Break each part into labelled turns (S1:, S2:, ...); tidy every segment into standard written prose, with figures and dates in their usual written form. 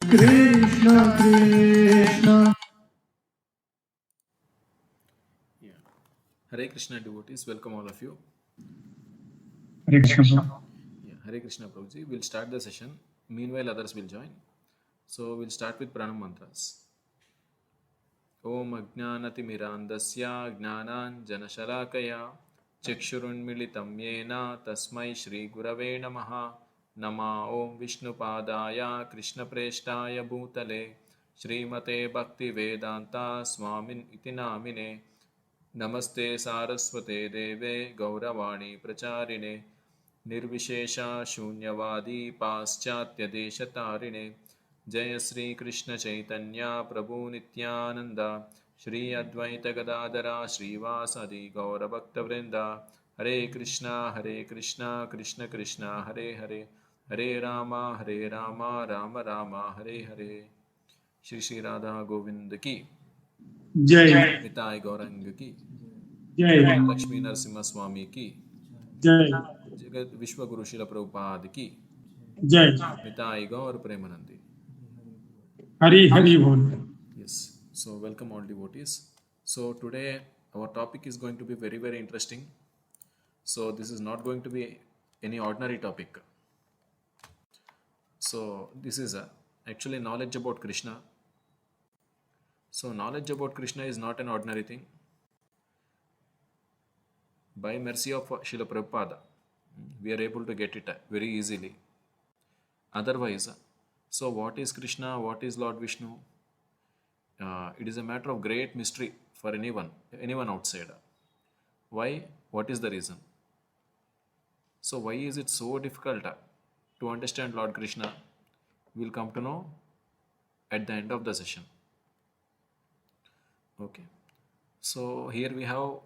S1: Krishna Krishna.
S2: Yeah. Hare Krishna devotees, welcome all of you.
S1: Hare Krishna.
S2: Yeah, Hare Krishna Prabhuji. We'll start the session. Meanwhile, others will join. So we'll start with pranam mantras. Om Ajnanatimirandasya Gnananjanashalakaya Chakshurunmilitam Yena Tasmai Shri Gurave Namaha Nama Om Vishnupadaya Krishna Preshtaya Bhutale Srimate Bhakti Vedanta Swamin Iti Namine नमस्ते सारस्वते देवे गौरवाणी प्रचारिणे निर्विशेषा शून्यवादी पाश्चात्यदेशतारिणे जय श्री कृष्ण चैतन्य प्रभु नित्यानंद श्री अद्वैत गदाधरा श्रीवासदि गौरभक्तवृंद हरे कृष्णा कृष्ण कृष्णा हरे हरे हरे राम राम राम हरे हरे श्री श्री राधा गोविंद की
S1: Jai.
S2: Nitai Gaurang की
S1: Jai.
S2: Lakshmi Narasimha स्वामी की
S1: Jai.
S2: जगत विश्व गुरु शिल प्रभुपाद की
S1: Jai.
S2: Nitai Gaur Premanandi.
S1: Hari Hari Bol.
S2: Yes, so welcome all devotees. So today our topic is going to be very very interesting. So this is not going to be any ordinary topic. So this is actually knowledge about Krishna. So knowledge about Krishna is not an ordinary thing. By mercy of Srila Prabhupada, we are able to get it very easily. Otherwise, so what is Krishna? What is Lord Vishnu? It is a matter of great mystery for anyone outside. Why? What is the reason? So why is it so difficult to understand Lord Krishna? We'll come to know at the end of the session. Okay. So here we have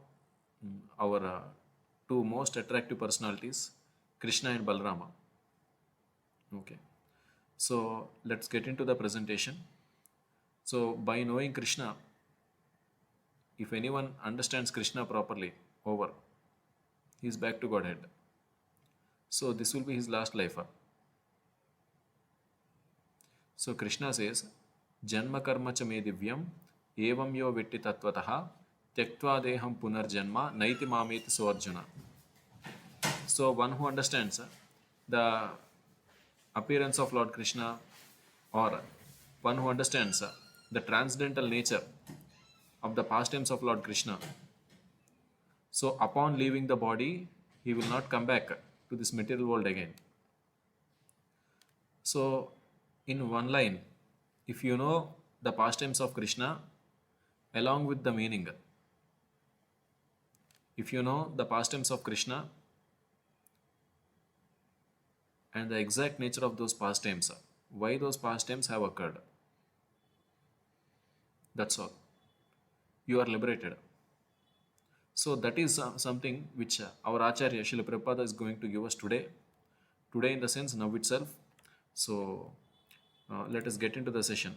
S2: our two most attractive personalities, Krishna and Balarama. Okay. So let's get into the presentation. So by knowing Krishna, if anyone understands Krishna properly, over, he is back to Godhead. So this will be his last life. So Krishna says, Janma karma cha me divyam evam yo vitti tattvataha tyaktva deham punarjanma naiti mameti so Arjuna. So one who understands the appearance of Lord Krishna, or one who understands the transcendental nature of the pastimes of Lord Krishna, so upon leaving the body, he will not come back to this material world again. So in one line, if you know the pastimes of Krishna along with the meaning, if you know the pastimes of Krishna and the exact nature of those pastimes, why those pastimes have occurred, that's all. You are liberated. So that is something which our Acharya Srila Prabhupada is going to give us today. Today in the sense now itself. So let us get into the session.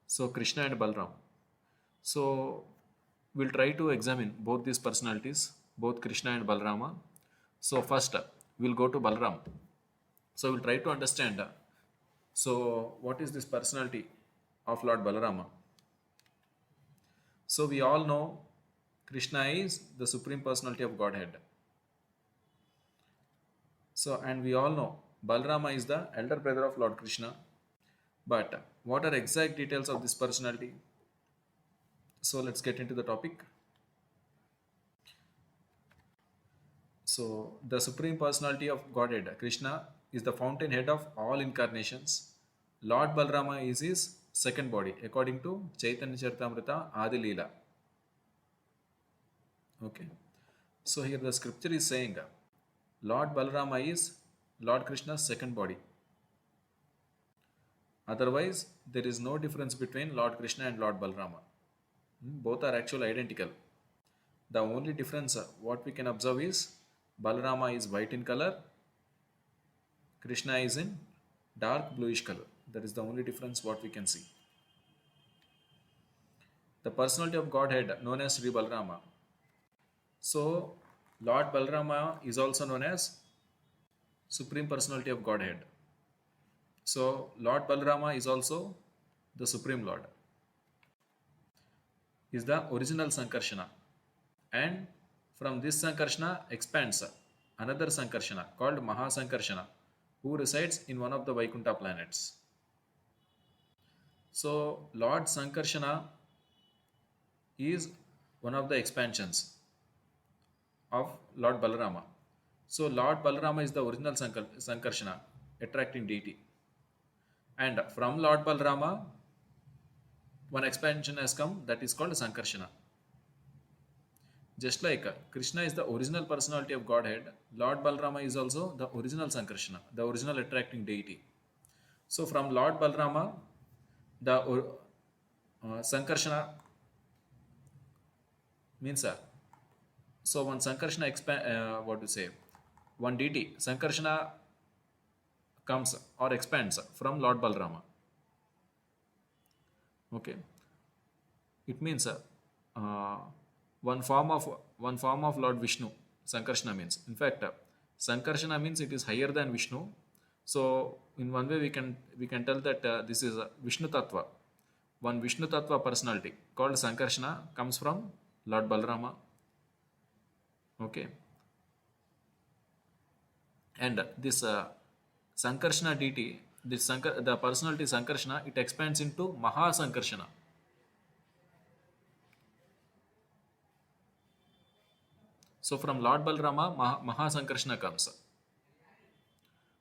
S2: So Krishna and Balaram. So we'll try to examine both these personalities, both Krishna and Balarama. So first we'll go to Balaram. So we'll try to understand so what is this personality of Lord Balarama. So we all know Krishna is the supreme personality of Godhead. So and we all know Balarama is the elder brother of Lord Krishna. But what are exact details of this personality? So let's get into the topic. So the supreme personality of Godhead, Krishna, is the fountainhead of all incarnations. Lord Balarama is his second body according to Chaitanya Charitamrita Adi Leela. Okay. So here the scripture is saying Lord Balarama is Lord Krishna's second body. Otherwise, there is no difference between Lord Krishna and Lord Balarama. Both are actually identical. The only difference what we can observe is Balarama is white in color, Krishna is in dark bluish color. That is the only difference what we can see. The personality of Godhead known as Sri Balarama. So Lord Balarama is also known as Supreme Personality of Godhead. So Lord Balarama is also the Supreme Lord, is the original Sankarshana. And from this Sankarshana expands another Sankarshana called Mahasankarshana, who resides in one of the Vaikuntha planets. So Lord Sankarshana is one of the expansions of Lord Balarama. So Lord Balarama is the original Sankarshana, attracting deity. And from Lord Balarama, one expansion has come that is called Sankarshana. Just like Krishna is the original personality of Godhead, Lord Balarama is also the original Sankarshana, the original attracting deity. So from Lord Balarama, the Sankarshana means so one Sankarshana what to say, one deity Sankarshana comes or expands from Lord Balarama. Okay, it means uh, one form of Lord Vishnu. Sankarshana means. In fact, Sankarshana means it is higher than Vishnu. So in one way we can tell that this is Vishnu Tattva. One Vishnu Tattva personality called Sankarshana comes from Lord Balarama. Okay, and this Sankarshana deity, the personality Sankarshana, it expands into Mahasankarshana. So from Lord Balarama, Mahasankarshana comes.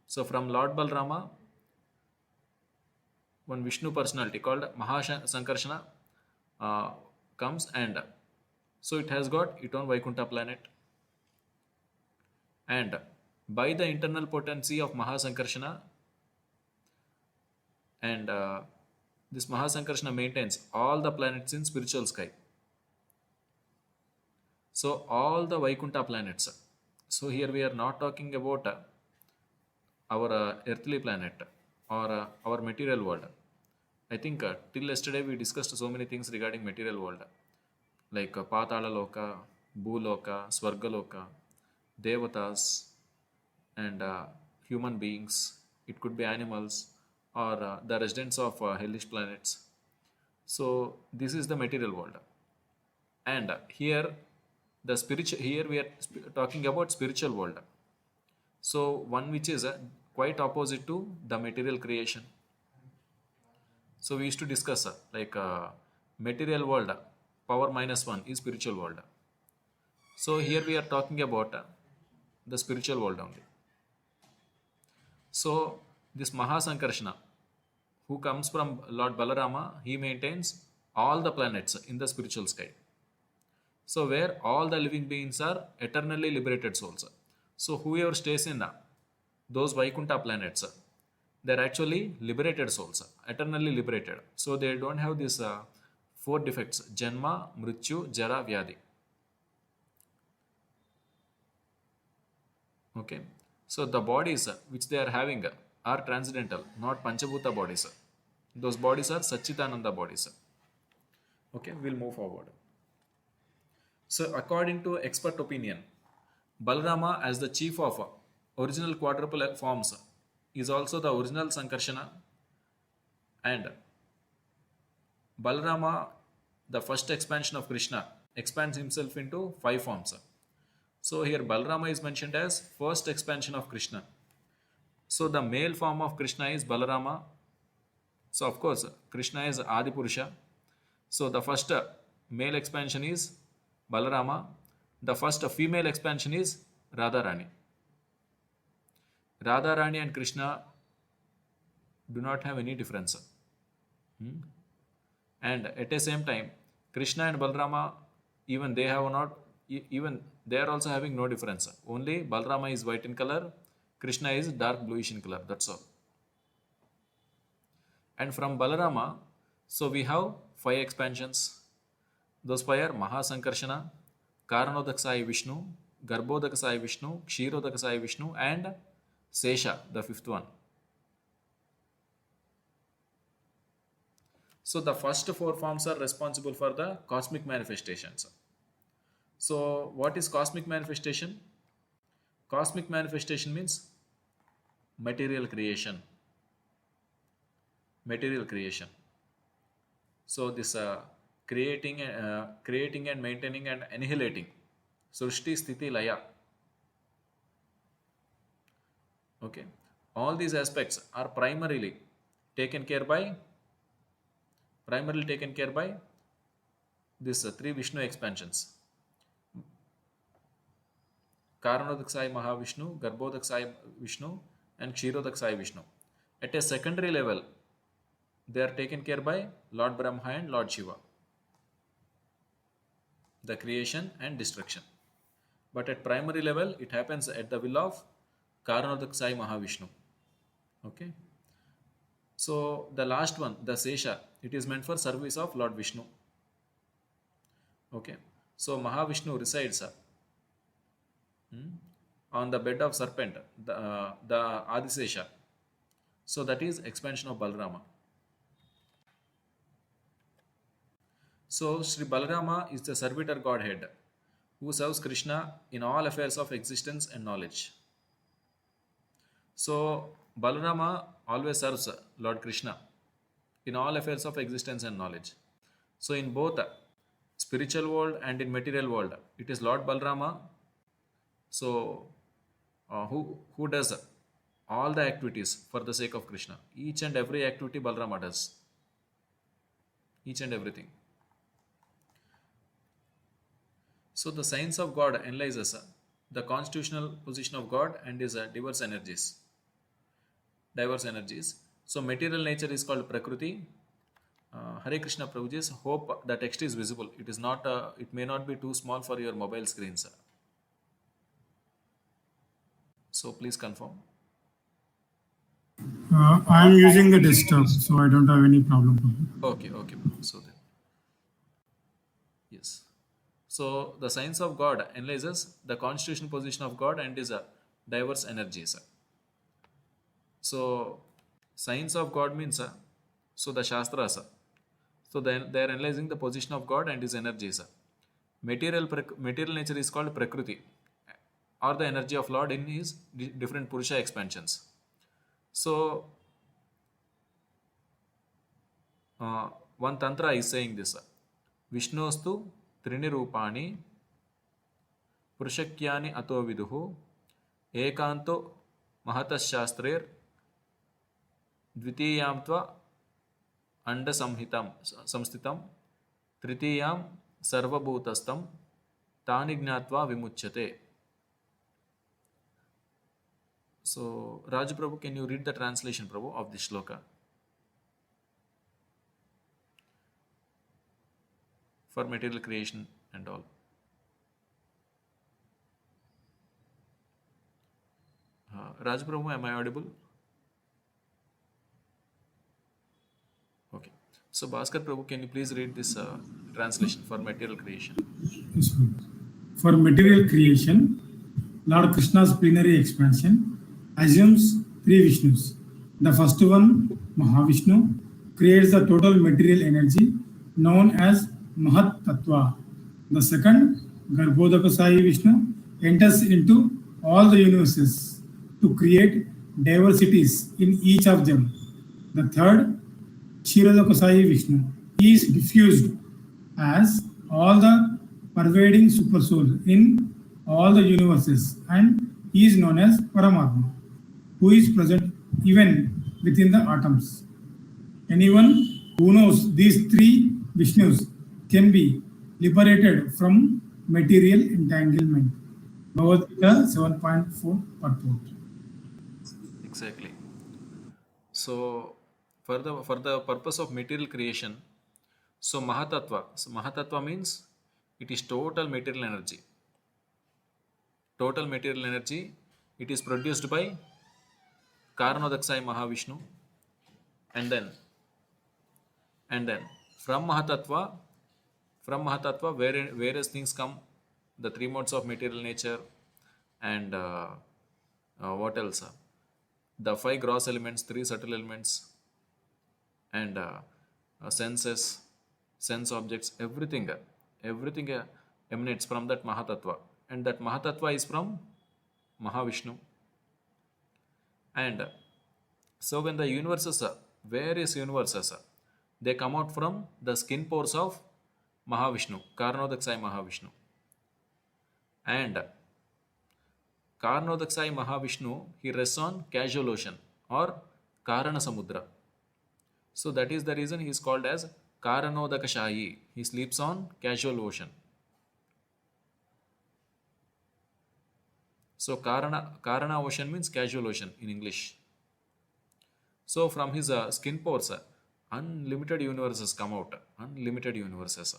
S2: So from Lord Balarama, one Vishnu personality called Mahasankarshana uh, comes, and so it has got its own Vaikuntha planet. And by the internal potency of Mahasankarshana, and this Mahasankarshana maintains all the planets in spiritual sky. So all the Vaikuntha planets. So here we are not talking about our earthly planet or our material world. I think till yesterday we discussed so many things regarding material world, like Patala Loka, Bhuloka, Swargaloka, Devatas, and human beings. It could be animals or the residents of hellish planets. So this is the material world, and here we are talking about spiritual world. So one which is quite opposite to the material creation. So we used to discuss like material world, power minus one is spiritual world. So here we are talking about the spiritual world only. So this Mahasankarshana, who comes from Lord Balarama, he maintains all the planets in the spiritual sky. So where all the living beings are eternally liberated souls. So whoever stays in those Vaikuntha planets, they're actually liberated souls, eternally liberated. So they don't have these four defects: Janma, Mrityu, Jara, Vyadi. Okay. So the bodies which they are having are transcendental, not Panchabhuta bodies. Those bodies are Satchitananda bodies. Okay, we'll move forward. So according to expert opinion, Balarama as the chief of original quadruple forms is also the original Sankarshana, and Balarama, the first expansion of Krishna, expands himself into five forms. So here Balarama is mentioned as first expansion of Krishna. So the male form of Krishna is Balarama. So of course Krishna is Adi Purusha. So the first male expansion is Balarama. The first female expansion is Radharani. Radharani and Krishna do not have any difference. And at the same time, Krishna and Balarama, even they have not, even they are also having no difference. Only Balarama is white in color, Krishna is dark bluish in color. That's all. And from Balarama, so we have five expansions. Those five are Mahasankarshana, Karanodakasai Vishnu, Garbhodakasai Vishnu, Kshirodakasai Vishnu, and Sesha, the fifth one. So the first four forms are responsible for the cosmic manifestations. So what is cosmic manifestation? Cosmic manifestation means material creation. material creation. So this creating and maintaining and annihilating, Srishti Sthiti Laya. Okay, all these aspects are taken care by primarily taken care by this three Vishnu expansions: Karanodakshai Mahavishnu, Garbhodakshai Vishnu, and Kshirodakshai Vishnu. At a secondary level, they are taken care by Lord Brahma and Lord Shiva, the creation and destruction. But at primary level, it happens at the will of Karanodakshai Mahavishnu. Okay. So the last one, the Sesha, it is meant for service of Lord Vishnu. Okay. So Mahavishnu resides on the bed of serpent, the Adisesha. So that is expansion of Balarama. So Sri Balarama is the servitor godhead who serves Krishna in all affairs of existence and knowledge. So Balarama always serves Lord Krishna in all affairs of existence and knowledge. So in both spiritual world and in material world, it is Lord Balarama. So who does all the activities for the sake of Krishna. Each and every activity Balarama does. Each and everything. So the science of God analyzes the constitutional position of God and his diverse energies. So material nature is called Prakriti. Hare Krishna Prabhuji, hope the text is visible. It is not. It may not be too small for your mobile screens. So please confirm.
S1: I am using the desktop, so I don't have any problem.
S2: Okay. So then, yes. So the science of God analyzes the constitutional position of God and his diverse energies. So science of God means so the Shastras. So then they are analyzing the position of God and his energies. Material nature is called Prakriti, or the energy of Lord in his different Purusha expansions. So one tantra is saying this: Vishnostu Trini Rupani Purushakyani Ato Viduhu Ekanto Mahatas Shastrer Dvitiyam Tva Anda Samsthitam Tritiyam Sarvabhutastam Tani Gnatva Vimuchyate. So, Raj Prabhu, can you read the translation, Prabhu, of this shloka? For material creation and all. Raj Prabhu, am I audible? Okay. So, Bhaskar Prabhu, can you please read this translation for material creation?
S1: Yes, for material creation, Lord Krishna's plenary expansion assumes three Vishnus. The first one, Mahavishnu, creates the total material energy known as Mahat Tattva. The second, Garbhodakasai Vishnu, enters into all the universes to create diversities in each of them. The third, Kshirodakasai Vishnu, is diffused as all the pervading supersoul in all the universes and is known as Paramatma, who is present even within the atoms. Anyone who knows these three Vishnus can be liberated from material entanglement. Bhagavad Gita 7.4 purport.
S2: Exactly. So, for the purpose of material creation, so Mahatatva means it is total material energy. Total material energy, it is produced by Karanodakshai Mahavishnu, and then from Mahatatva, various things come, the three modes of material nature, and what else? The five gross elements, three subtle elements, and senses, sense objects, everything emanates from that Mahatatva, and that Mahatatva is from Mahavishnu. And so when the universes various universes. They come out from the skin pores of Mahavishnu, Karanodakasai Mahavishnu. And Karanodakasai Mahavishnu, he rests on casual ocean or Karana Samudra. So that is the reason he is called as Karanodakashayi. He sleeps on casual ocean. So Karana ocean means casual ocean in English. So from his skin pores, unlimited universes come out. Unlimited universes.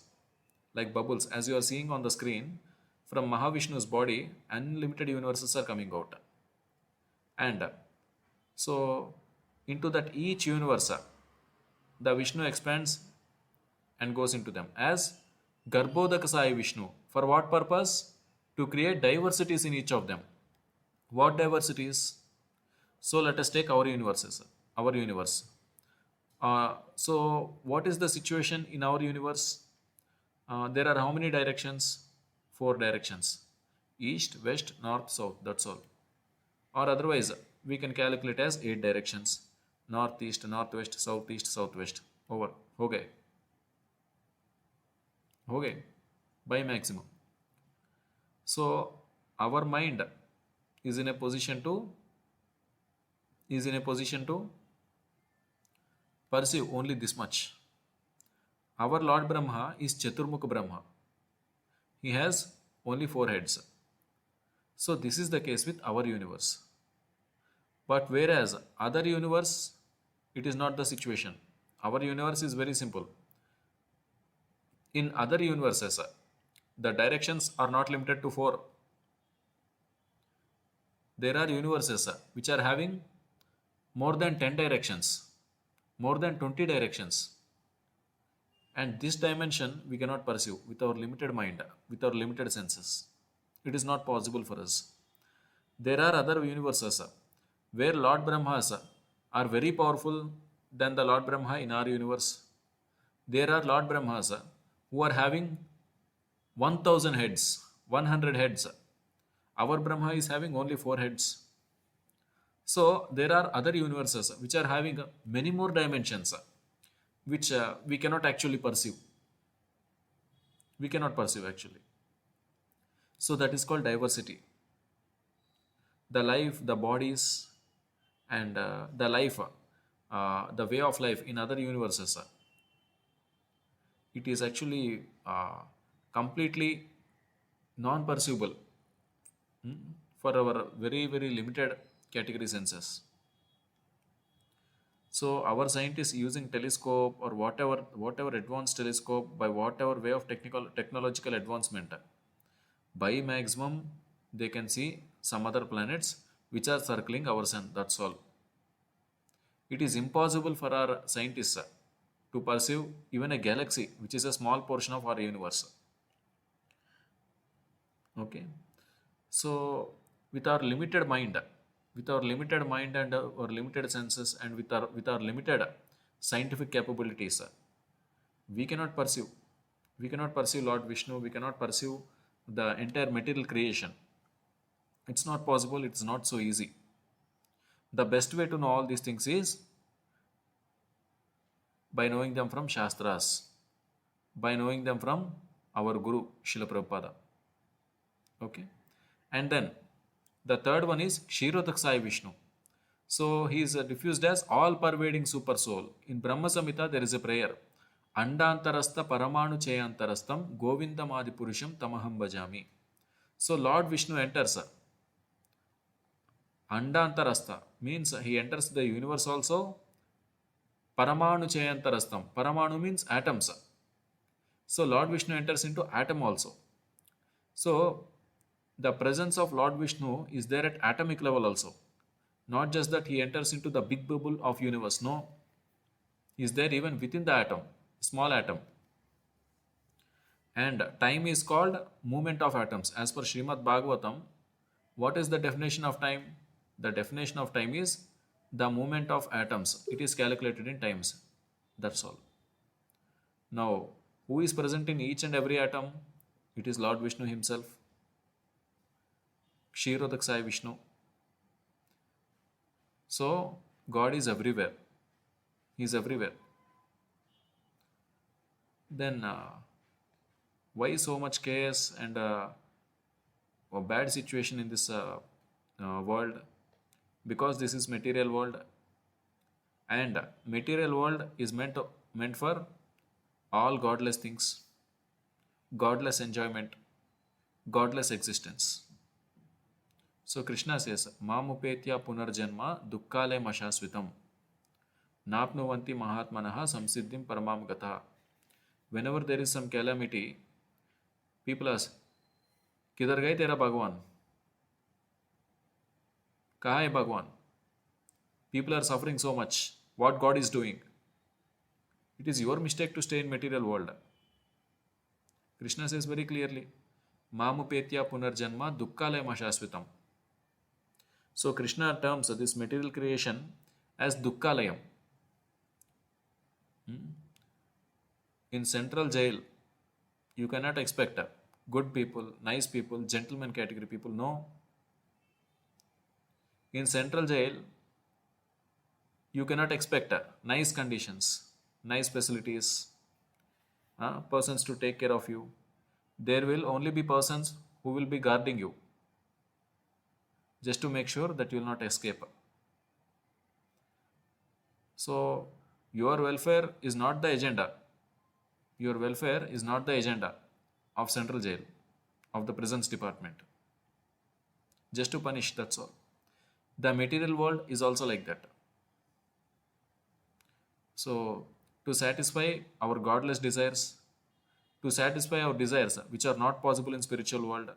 S2: Like bubbles. As you are seeing on the screen, from Mahavishnu's body, unlimited universes are coming out. And so into that each universe, the Vishnu expands and goes into them as Garbhodakasai Vishnu. For what purpose? To create diversities in each of them. What diversities? So let us take our universes, our universe. So what is the situation in our universe? There are how many directions? Four directions: east, west, north, south. That's all. Or otherwise, we can calculate as 8 directions: northeast, northwest, southeast, southwest. Over. Okay. Okay. By maximum. So our mind is in a position to perceive only this much. Our Lord Brahma is Chaturmukha Brahma. He has only 4 heads. So this is the case with our universe. But whereas other universe, it is not the situation. Our universe is very simple. In other universes, the directions are not limited to 4. There are universes which are having more than 10 directions, more than 20 directions. And this dimension we cannot pursue with our limited mind, with our limited senses. It is not possible for us. There are other universes where Lord Brahmas are very powerful than the Lord Brahma in our universe. There are Lord Brahmas who are having 1000 heads, 100 heads. Our Brahma is having only 4 heads. So there are other universes which are having many more dimensions which we cannot actually perceive. We cannot perceive actually. So that is called diversity. The life, the bodies, and the life, the way of life in other universes, it is actually completely non-perceivable for our very, very limited category senses. So our scientists using telescope or whatever advanced telescope by whatever way of technological advancement, by maximum they can see some other planets which are circling our sun. That's all. It is impossible for our scientists to perceive even a galaxy, which is a small portion of our universe. Okay. So with our limited mind, and our limited senses, and with our limited scientific capabilities, we cannot perceive. We cannot perceive Lord Vishnu. We cannot perceive the entire material creation. It's not possible. It's not so easy. The best way to know all these things is by knowing them from Shastras, by knowing them from our Guru, Srila Prabhupada. Okay. And then the third one is Kshirodaksai Vishnu. So he is diffused as all pervading super soul. In Brahma Samhita, there is a prayer. Andantarastha Paramanu Chayantarastam Govindam Adipurusham Tamaham Bhajami. So Lord Vishnu enters Andantarastha, means he enters the universe also. Paramanu Chayantarastam. Paramanu means atoms. So Lord Vishnu enters into atom also. So the presence of Lord Vishnu is there at atomic level also. Not just that he enters into the big bubble of universe. No. He is there even within the atom, small atom. And time is called movement of atoms. As per Srimad Bhagavatam, what is the definition of time? The definition of time is the movement of atoms. It is calculated in times. That's all. Now, who is present in each and every atom? It is Lord Vishnu himself. Kshirodaksai Vishnu. So, God is everywhere. He is everywhere. Then why so much chaos and a bad situation in this world? Because this is material world, and material world is meant for all godless things, godless enjoyment, godless existence. So Krishna says, mamupetya punarjanma dukkale mashasvitam napnuvanti mahatmanah samsiddhim paramam gata. Whenever there is some calamity, people ask, किधर गए तेरा भगवान, कहाँ है भगवान? People are suffering so much, what God is doing? It is your mistake to stay in material world. Krishna says very clearly, mamupetya punarjanma dukkalayam ashasvitam. So Krishna terms this material creation as dukkalayam. In central jail, you cannot expect good people, nice people, gentleman category people. No. In central jail, you cannot expect nice conditions, nice facilities, persons to take care of you. There will only be persons who will be guarding you just to make sure that you will not escape. So, your welfare is not the agenda. Your welfare is not the agenda of central jail, of the prisons department. Just to punish, that's all. The material world is also like that. So, to satisfy our godless desires, to satisfy our desires which are not possible in spiritual world,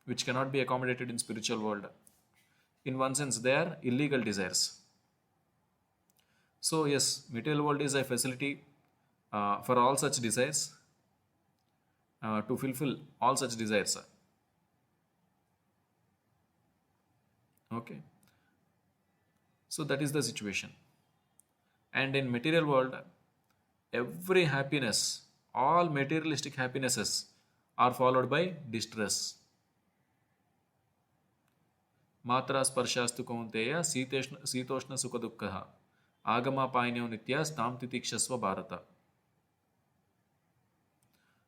S2: which cannot be accommodated in spiritual world, in one sense they are illegal desires. So yes, material world is a facility for all such desires, to fulfill all such desires. Okay, so that is the situation. And in material world, every happiness, all materialistic happinesses are followed by distress. Matra sparshastu kaunteya sitoshna sukha dukkha agama painyo nitya stam titikshasva bharata.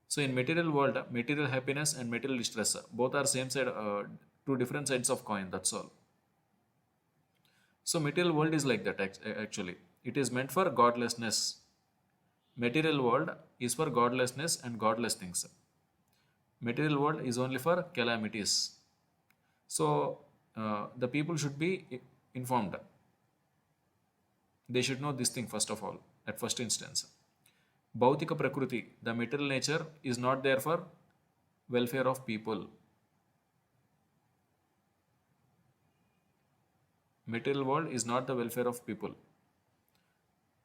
S2: So in material world, material happiness and material distress, both are same side, two different sides of coin, that's all. So material world is like that actually. It is meant for godlessness. Material world is for godlessness and godless things. Material world is only for calamities. So the people should be informed. They should know this thing first of all, at first instance. Bhautika Prakriti, the material nature, is not there for welfare of people. Material world is not the welfare of people.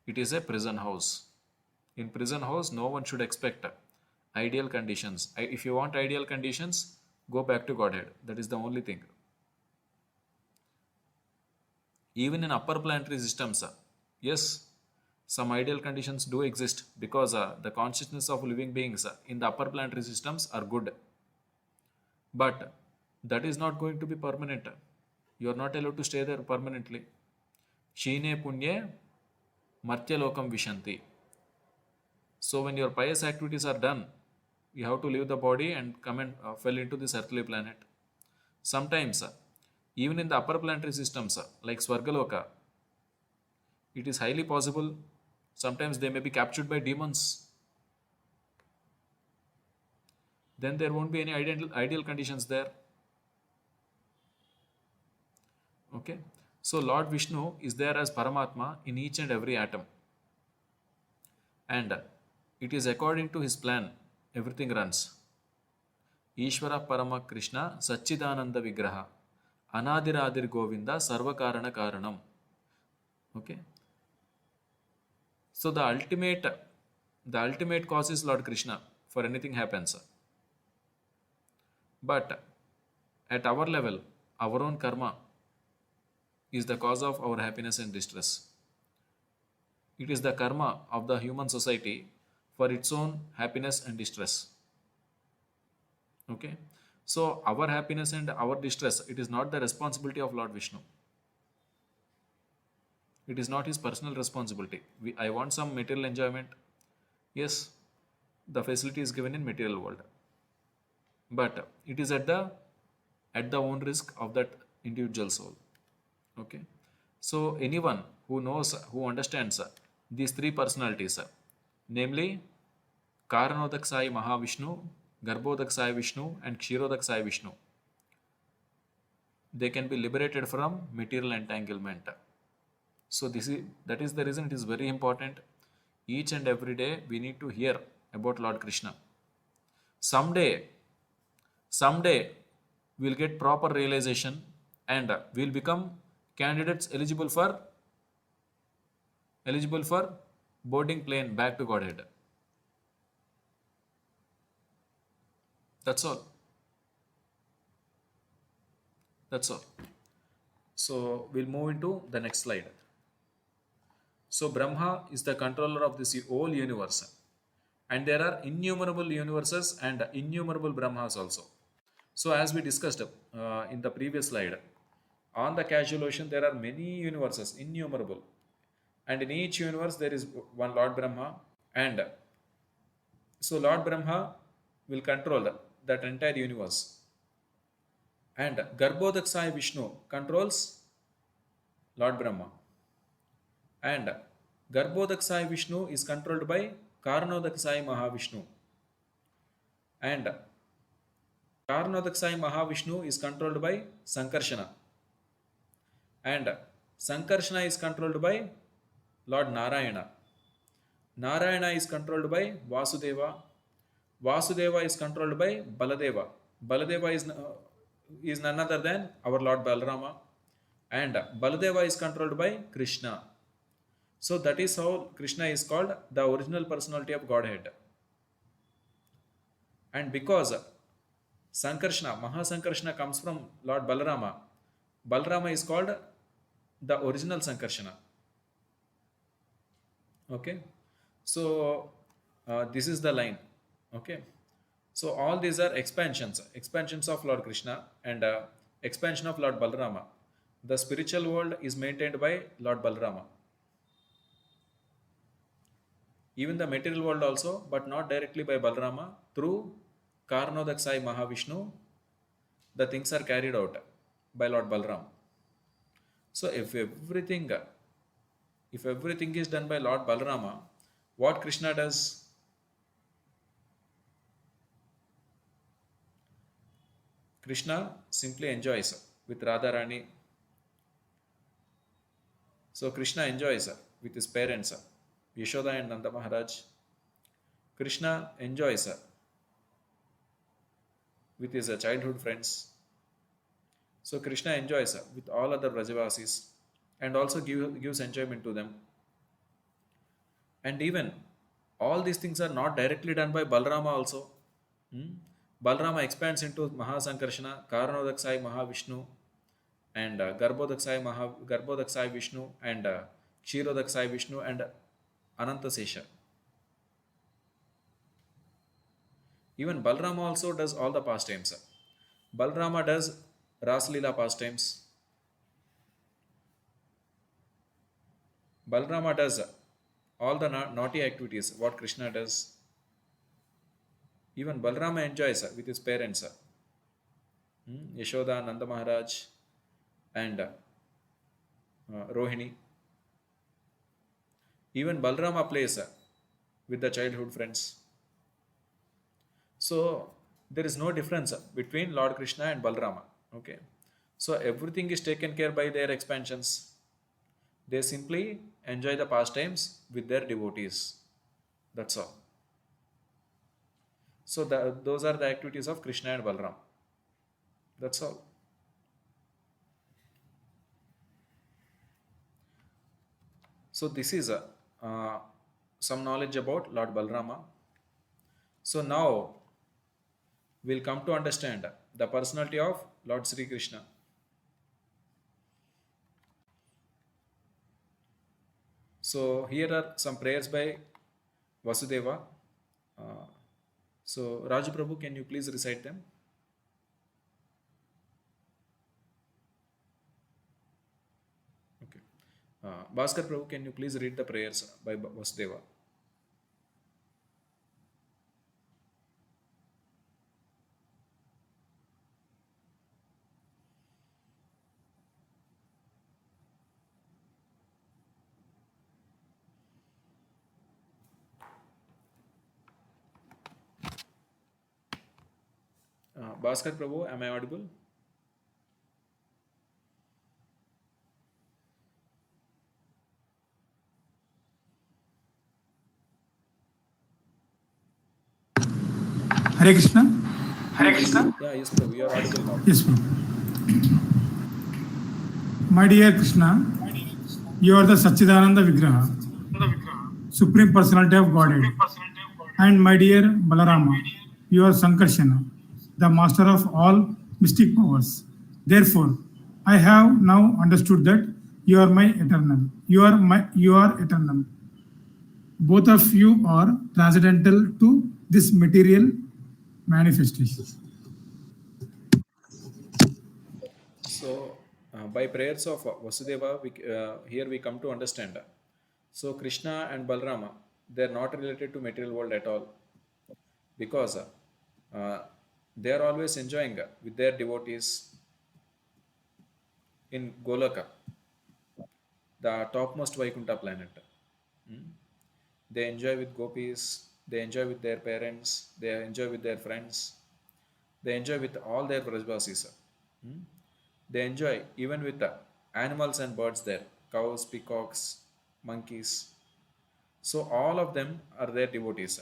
S2: It is a prison house. In prison house, no one should expect ideal conditions. If you want ideal conditions, go back to Godhead. That is the only thing. Even in upper planetary systems, yes, some ideal conditions do exist because the consciousness of living beings in the upper planetary systems are good. But that is not going to be permanent. You are not allowed to stay there permanently. Shine punye martya lokam vishanti. So when your pious activities are done, you have to leave the body and come and fell into this earthly planet. Sometimes, even in the upper planetary systems, like Swargaloka, it is highly possible. Sometimes they may be captured by demons. Then there won't be any ideal conditions there. Okay. So Lord Vishnu is there as Paramatma in each and every atom. And it is according to his plan, everything runs. Ishvara Parama Krishna Satchidananda Vigraha Anadiradir Govinda Sarvakarana Karanam. Okay. So the ultimate cause is Lord Krishna for anything happens. But at our level, our own karma is the cause of our happiness and distress. It is the karma of the human society for its own happiness and distress. Okay. So our happiness and our distress, it is not the responsibility of Lord Vishnu. It is not his personal responsibility. I want some material enjoyment. Yes, the facility is given in material world, but it is at the own risk of that individual soul. Okay, so anyone who knows, who understands these three personalities, namely Karanodakasai Mahavishnu, Garbhodakasai Vishnu, and Kshirodakasai Vishnu, they can be liberated from material entanglement. So that is the reason it is very important. Each and every day we need to hear about Lord Krishna. Someday, someday we'll get proper realization and we'll become candidates eligible for boarding plane back to Godhead. That's all. That's all. So we'll move into the next slide. So Brahma is the controller of this whole universe. And there are innumerable universes and innumerable Brahmas also. So as we discussed in the previous slide, on the casual ocean there are many universes, innumerable. And in each universe there is one Lord Brahma. And so Lord Brahma will control that entire universe. And Garbhodakasai Vishnu controls Lord Brahma. And Garbhodakasai Vishnu is controlled by Karanodakasai Mahavishnu. And Karanodakasai Mahavishnu is controlled by Sankarshana. And Sankarshana is controlled by Lord Narayana. Narayana is controlled by Vasudeva. Vasudeva is controlled by Baladeva. Baladeva is none other than our Lord Balarama. And Baladeva is controlled by Krishna. So that is how Krishna is called the original personality of Godhead. And because Sankarshana, Mahasankarshana comes from Lord Balarama, Balarama is called the original Sankarshana. Okay, so this is the line. Okay, so all these are expansions of Lord Krishna and expansion of Lord Balarama. The spiritual world is maintained by Lord Balarama. Even the material world also, but not directly by Balarama. Through Karanodakasai Mahavishnu, the things are carried out by Lord Balaram. So if everything is done by Lord Balarama, what Krishna does? Krishna simply enjoys with Radharani. So Krishna enjoys with his parents, Yashoda and Nanda Maharaj. Krishna enjoys with his childhood friends. So Krishna enjoys with all other Vrajavasis and also gives enjoyment to them. And even all these things are not directly done by Balarama also. Balarama expands into Mahasankarshana, Karanodakasai Mahavishnu, and Garbhodakasai Vishnu, and Kshirodakasai Vishnu, and Anantasesha. Even Balarama also does all the pastimes. Balarama does Rasalila pastimes. Balarama does all the naughty activities, what Krishna does. Even Balarama enjoys with his parents, Yashoda, Nanda Maharaj, and Rohini. Even Balarama plays with the childhood friends. So there is no difference between Lord Krishna and Balarama. Okay, so everything is taken care by their expansions. They simply enjoy the pastimes with their devotees. That's all. So those are the activities of Krishna and Balaram. That's all. So this is some knowledge about Lord Balarama. So now we'll come to understand the personality of Lord Sri Krishna. So here are some prayers by Vasudeva. So Raju Prabhu, can you please recite them? Okay. Bhaskar Prabhu, can you please read the prayers by Vasudeva? Bhaskar Prabhu, am I audible?
S1: Hare Krishna.
S2: Hare Krishna. Yeah, yes, Prabhu, you are audible now.
S1: Yes, Prabhu. My dear Krishna, you are the Satchidananda Vigraha, Supreme Personality of Godhead. And my dear Balarama, you are Sankarshana, the master of all mystic powers. Therefore, I have now understood that you are my eternal. You are eternal. Both of you are transcendental to this material manifestation.
S2: So, by prayers of Vasudeva, here we come to understand. So, Krishna and Balarama, they are not related to material world at all, because they are always enjoying with their devotees in Golaka, the topmost Vaikuntha planet. Hmm? They enjoy with gopis, they enjoy with their parents, they enjoy with their friends, they enjoy with all their Brajvasis. Hmm? They enjoy even with the animals and birds there, cows, peacocks, monkeys. So all of them are their devotees.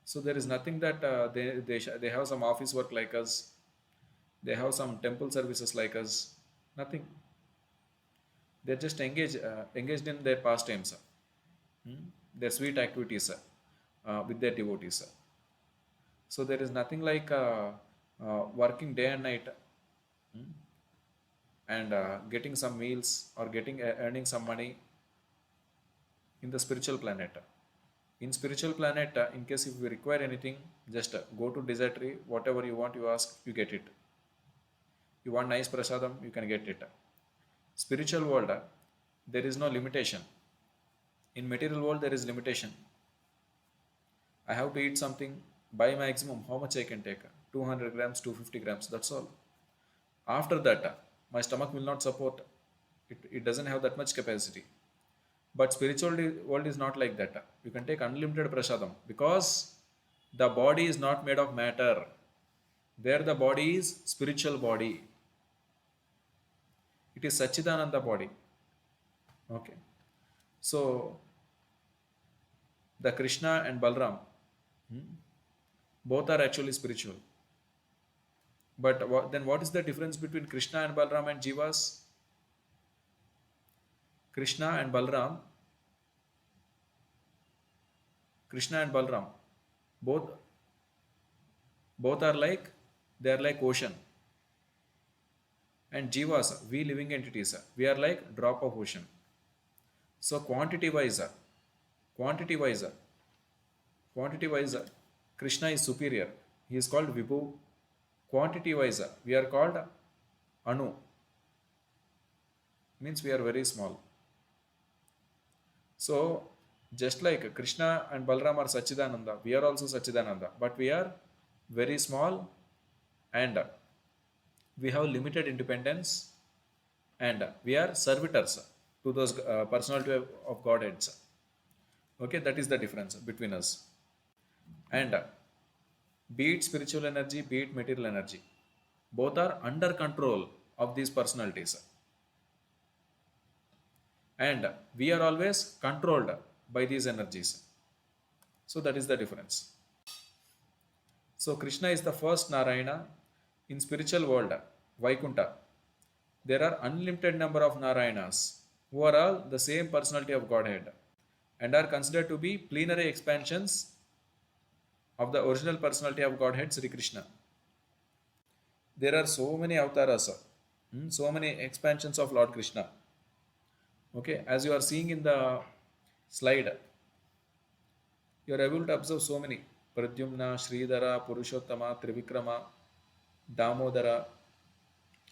S2: So there is nothing that they have some office work like us, they have some temple services like us. Nothing. They're just engaged in their pastimes, their sweet activities with their devotees. So there is nothing like working day and night, and getting some meals or getting earning some money in the spiritual planet. In spiritual planet, in case if you require anything, just go to desertry, whatever you want, you ask, you get it. You want nice prasadam, you can get it. Spiritual world, there is no limitation. In material world, there is limitation. I have to eat something by maximum. How much I can take? 200 grams, 250 grams. That's all. After that, my stomach will not support. It doesn't have that much capacity. But spiritual world is not like that. You can take unlimited prasadam because the body is not made of matter. There the body is spiritual body. It is Sachidananda body. Okay. So the Krishna and Balram, both are actually spiritual. But then what is the difference between Krishna and Balram and Jivas? Krishna and Balram, Krishna and Balram, both both are like, they are like ocean. And Jivas, we living entities, we are like drop of ocean. So quantity wise, quantity wise, Krishna is superior. He is called Vibhu. Quantity wise, we are called Anu. Means we are very small. So just like Krishna and Balaram are Sachidananda, we are also Sachidananda, but we are very small, and we have limited independence, and we are servitors to those personality of Godheads. Okay, that is the difference between us. And be it spiritual energy, be it material energy, both are under control of these personalities. And we are always controlled by these energies. So that is the difference. So Krishna is the first Narayana. In spiritual world, Vaikuntha, there are unlimited number of Narayanas who are all the same personality of Godhead and are considered to be plenary expansions of the original personality of Godhead, Sri Krishna. There are so many avatars, so many expansions of Lord Krishna. Okay, as you are seeing in the slide, you are able to observe so many: Pradyumna, Sridhara, Purushottama, Trivikrama, Damodara,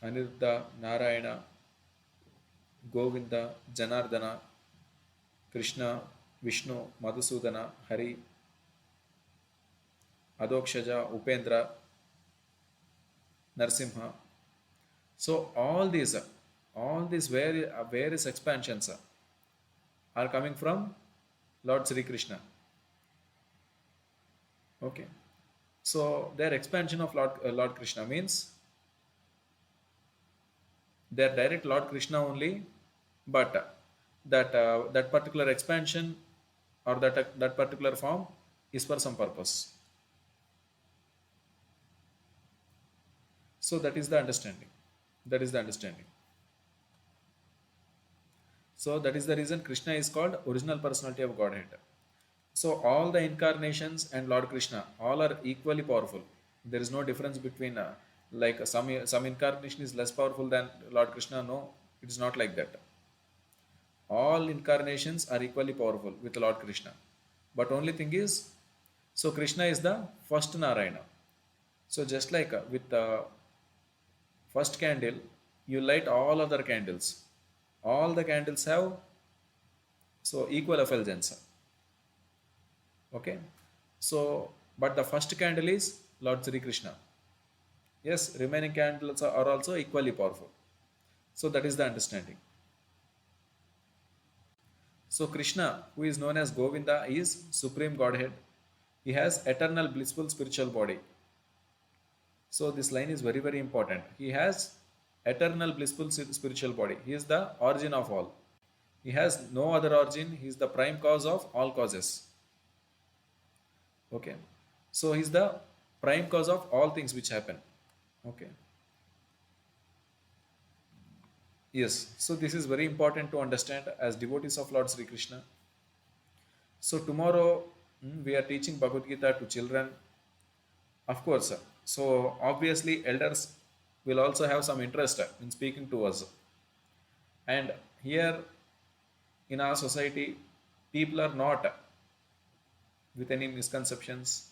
S2: Aniruddha, Narayana. Govinda, Janardana, Krishna, Vishnu, Madhusudana, Hari, Adokshaja, Upendra, Narsimha. So all these various expansions are coming from Lord Sri Krishna. Okay. So their expansion of Lord Krishna means they are direct Lord Krishna only, but that particular expansion or that particular form is for some purpose. So that is the understanding. That is the understanding. So that is the reason Krishna is called original personality of Godhead. So all the incarnations and Lord Krishna all are equally powerful. There is no difference between like some incarnation is less powerful than Lord Krishna. No, it is not like that. All incarnations are equally powerful with Lord Krishna. But only thing is, so Krishna is the first Narayana. So just like with the first candle, you light all other candles. All the candles have so equal effulgence. Okay. So, but the first candle is Lord Sri Krishna. Yes, remaining candles are also equally powerful. So that is the understanding. So Krishna, who is known as Govinda, is Supreme Godhead. He has eternal blissful spiritual body. So this line is very, very important. He has eternal blissful spiritual body. He is the origin of all. He has no other origin. He is the prime cause of all causes. Okay. So he is the prime cause of all things which happen. Okay. Yes. So this is very important to understand as devotees of Lord Sri Krishna. So tomorrow we are teaching Bhagavad Gita to children. Of course. So obviously elders will also have some interest in speaking to us. And here in our society, people are not with any misconceptions,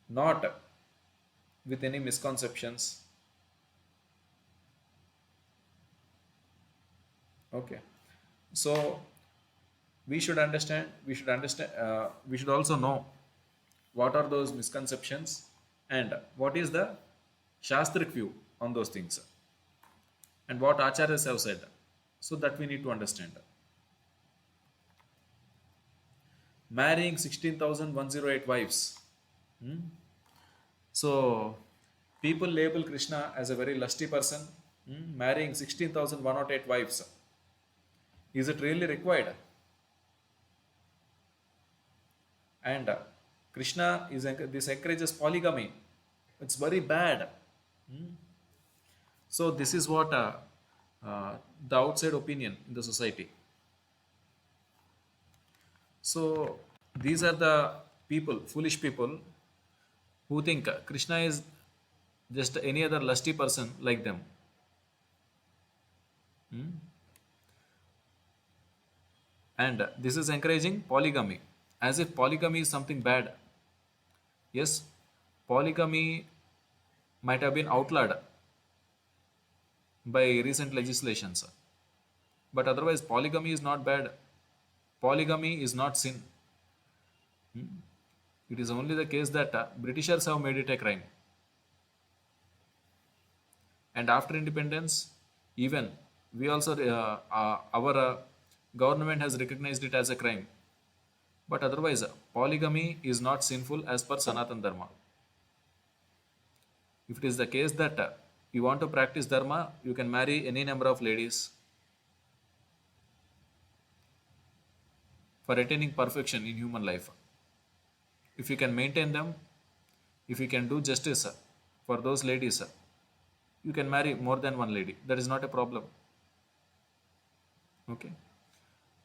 S2: not with any misconceptions. Okay. So we should also know what are those misconceptions and what is the Shastric view on those things and what acharyas have said. So that we need to understand. Marrying 16,108 wives. So people label Krishna as a very lusty person, marrying 16,108 wives. Is it really required? And Krishna this encourages polygamy. It's very bad. So this is what the outside opinion in the society. So these are the people, foolish people, who think Krishna is just any other lusty person like them. And this is encouraging polygamy as if polygamy is something bad. Yes, polygamy might have been outlawed by recent legislations, but otherwise, polygamy is not bad. Polygamy is not sin. It is only the case that Britishers have made it a crime. And after independence, even we also, our government has recognized it as a crime. But otherwise, polygamy is not sinful as per Sanatan Dharma. If it is the case that you want to practice Dharma, you can marry any number of ladies for attaining perfection in human life. If you can maintain them, if you can do justice for those ladies, you can marry more than one lady. That is not a problem. Okay.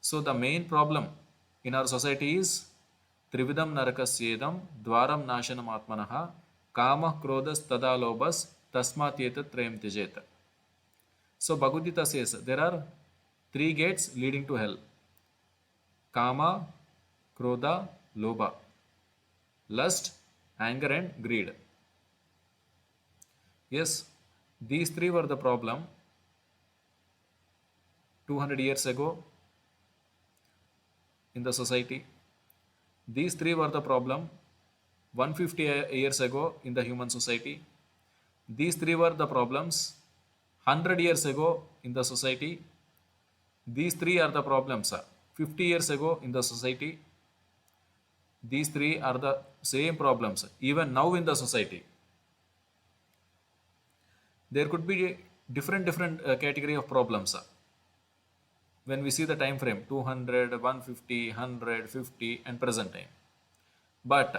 S2: So the main problem in our society is Trividam Narakasyedam Dwaram Nashanam Atmanaha Kama Krodas Tada Lobas Tasmatyeta Trayam Tyajet. So Bhagavad Gita says there are three gates leading to hell: Kama, Krodha, Lobha. Lust, anger, and greed. Yes, these three were the problem 200 years ago in the society. These three were the problem 150 years ago in the human society. These three were the problems 100 years ago in the society. These three are the problems 50 years ago in the society. These three are the same problems even now in the society. There could be different category of problems when we see the time frame 200, 150, 100, 50 and present time. But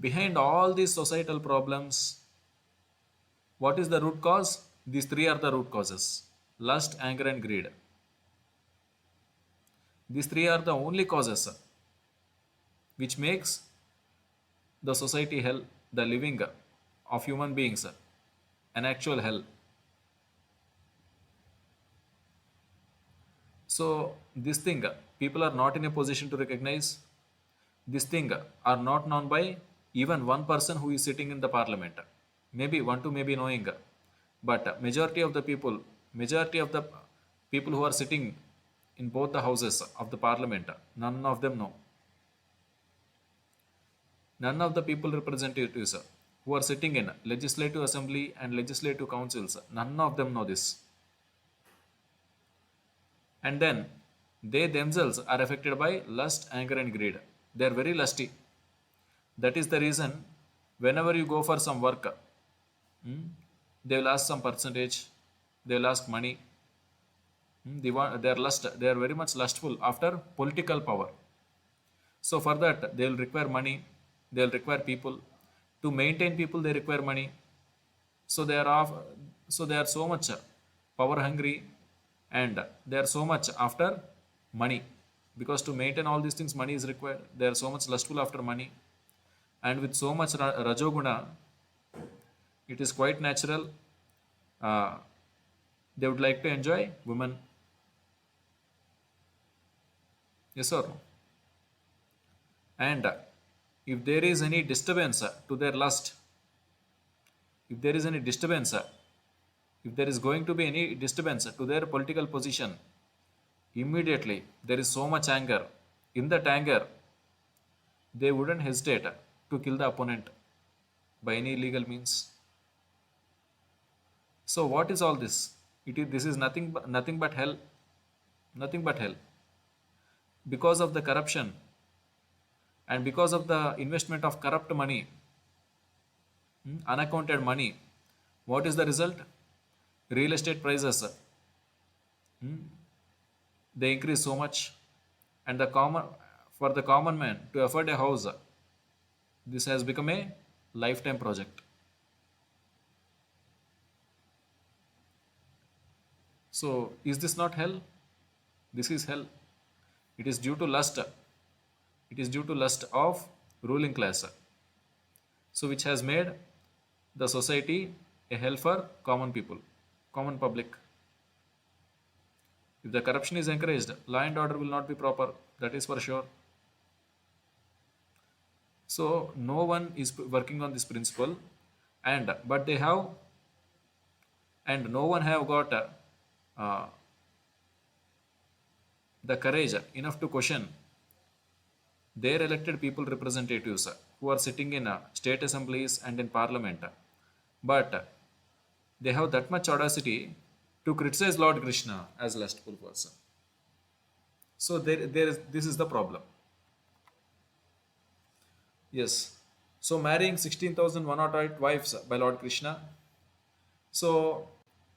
S2: behind all these societal problems, what is the root cause? These three are the root causes: lust, anger and greed. These three are the only causes which makes the society hell, the living of human beings an actual hell. So this thing people are not in a position to recognize. This thing are not known by even one person who is sitting in the parliament. Maybe one to maybe knowing, but majority of the people who are sitting in both the houses of the parliament, none of them know. None of the people representatives who are sitting in legislative assembly and legislative councils, none of them know this. And then they themselves are affected by lust, anger and greed. They are very lusty. That is the reason whenever you go for some work, they will ask some percentage, they will ask money. They are very much lustful after political power. So for that they will require money, they will require people. To maintain people they require money. So they are off, so they are so much power hungry and they are so much after money, because to maintain all these things money is required. They are so much lustful after money, and with so much rajoguna, it is quite natural uh, they would like to enjoy women. Yes or no? And if there is any disturbance to their lust, if there is any disturbance, if there is going to be any disturbance to their political position, immediately there is so much anger. In that anger, they wouldn't hesitate to kill the opponent by any legal means. So what is all this? This is nothing but hell, nothing but hell. Because of the corruption and because of the investment of corrupt money, unaccounted money, what is the result? Real estate prices, they increase so much, and the common for the common man to afford a house, this has become a lifetime project. So is this not hell? This is hell. It is due to lust. It is due to lust of ruling class. So which has made the society a hell for common people, common public. If the corruption is encouraged, law and order will not be proper. That is for sure. So no one is working on this principle, and but they have, and no one have got uh, the courage enough to question their elected people representatives who are sitting in state assemblies and in parliament. But they have that much audacity to criticize Lord Krishna as lustful person. So this is the problem. Yes. So marrying 16,108 wives by Lord Krishna. So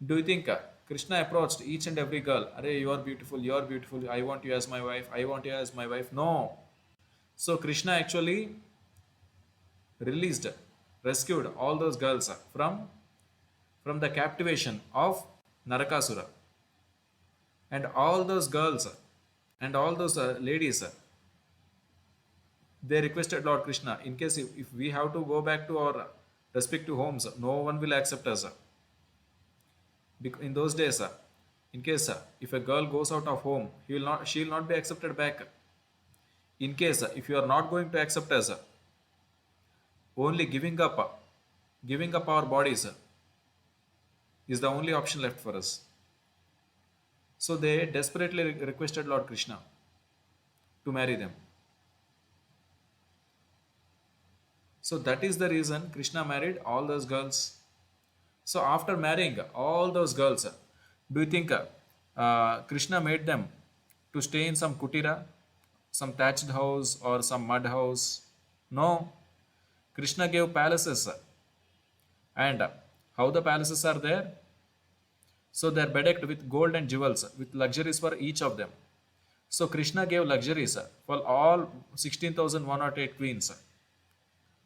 S2: do you think Krishna approached each and every girl? Arey, you are beautiful, you are beautiful. I want you as my wife. I want you as my wife. No. So Krishna actually released, rescued all those girls from the captivation of Narakasura. And all those girls and all those ladies, they requested Lord Krishna, in case if we have to go back to our respective homes, no one will accept us. In those days, in case if a girl goes out of home, she will not be accepted back. In case if you are not going to accept us, only giving up our bodies is the only option left for us. So they desperately requested Lord Krishna to marry them. So that is the reason Krishna married all those girls. So after marrying all those girls, do you think Krishna made them to stay in some kutira, some thatched house or some mud house? No. Krishna gave palaces. And how the palaces are there? So they are bedecked with gold and jewels, with luxuries for each of them. So Krishna gave luxuries for all 16,108 queens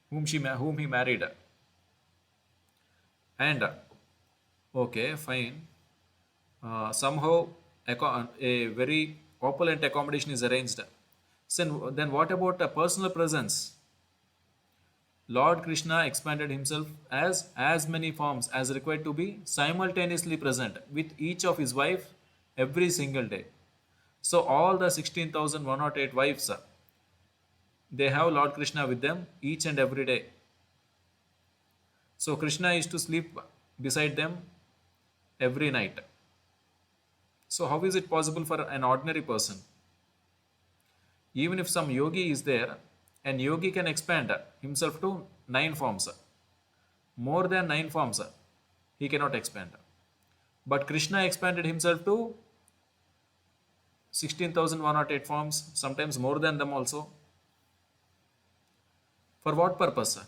S2: whom he married. And okay, fine. Somehow a very opulent accommodation is arranged. So then what about a personal presence? Lord Krishna expanded himself as many forms as required to be simultaneously present with each of his wife every single day. So all the 16,108 wives, they have Lord Krishna with them each and every day. So Krishna used to sleep beside them every night. So how is it possible for an ordinary person? Even if some yogi is there, an yogi can expand himself to 9 forms. More than 9 forms, he cannot expand. But Krishna expanded himself to 16,108 forms, sometimes more than them also. For what purpose?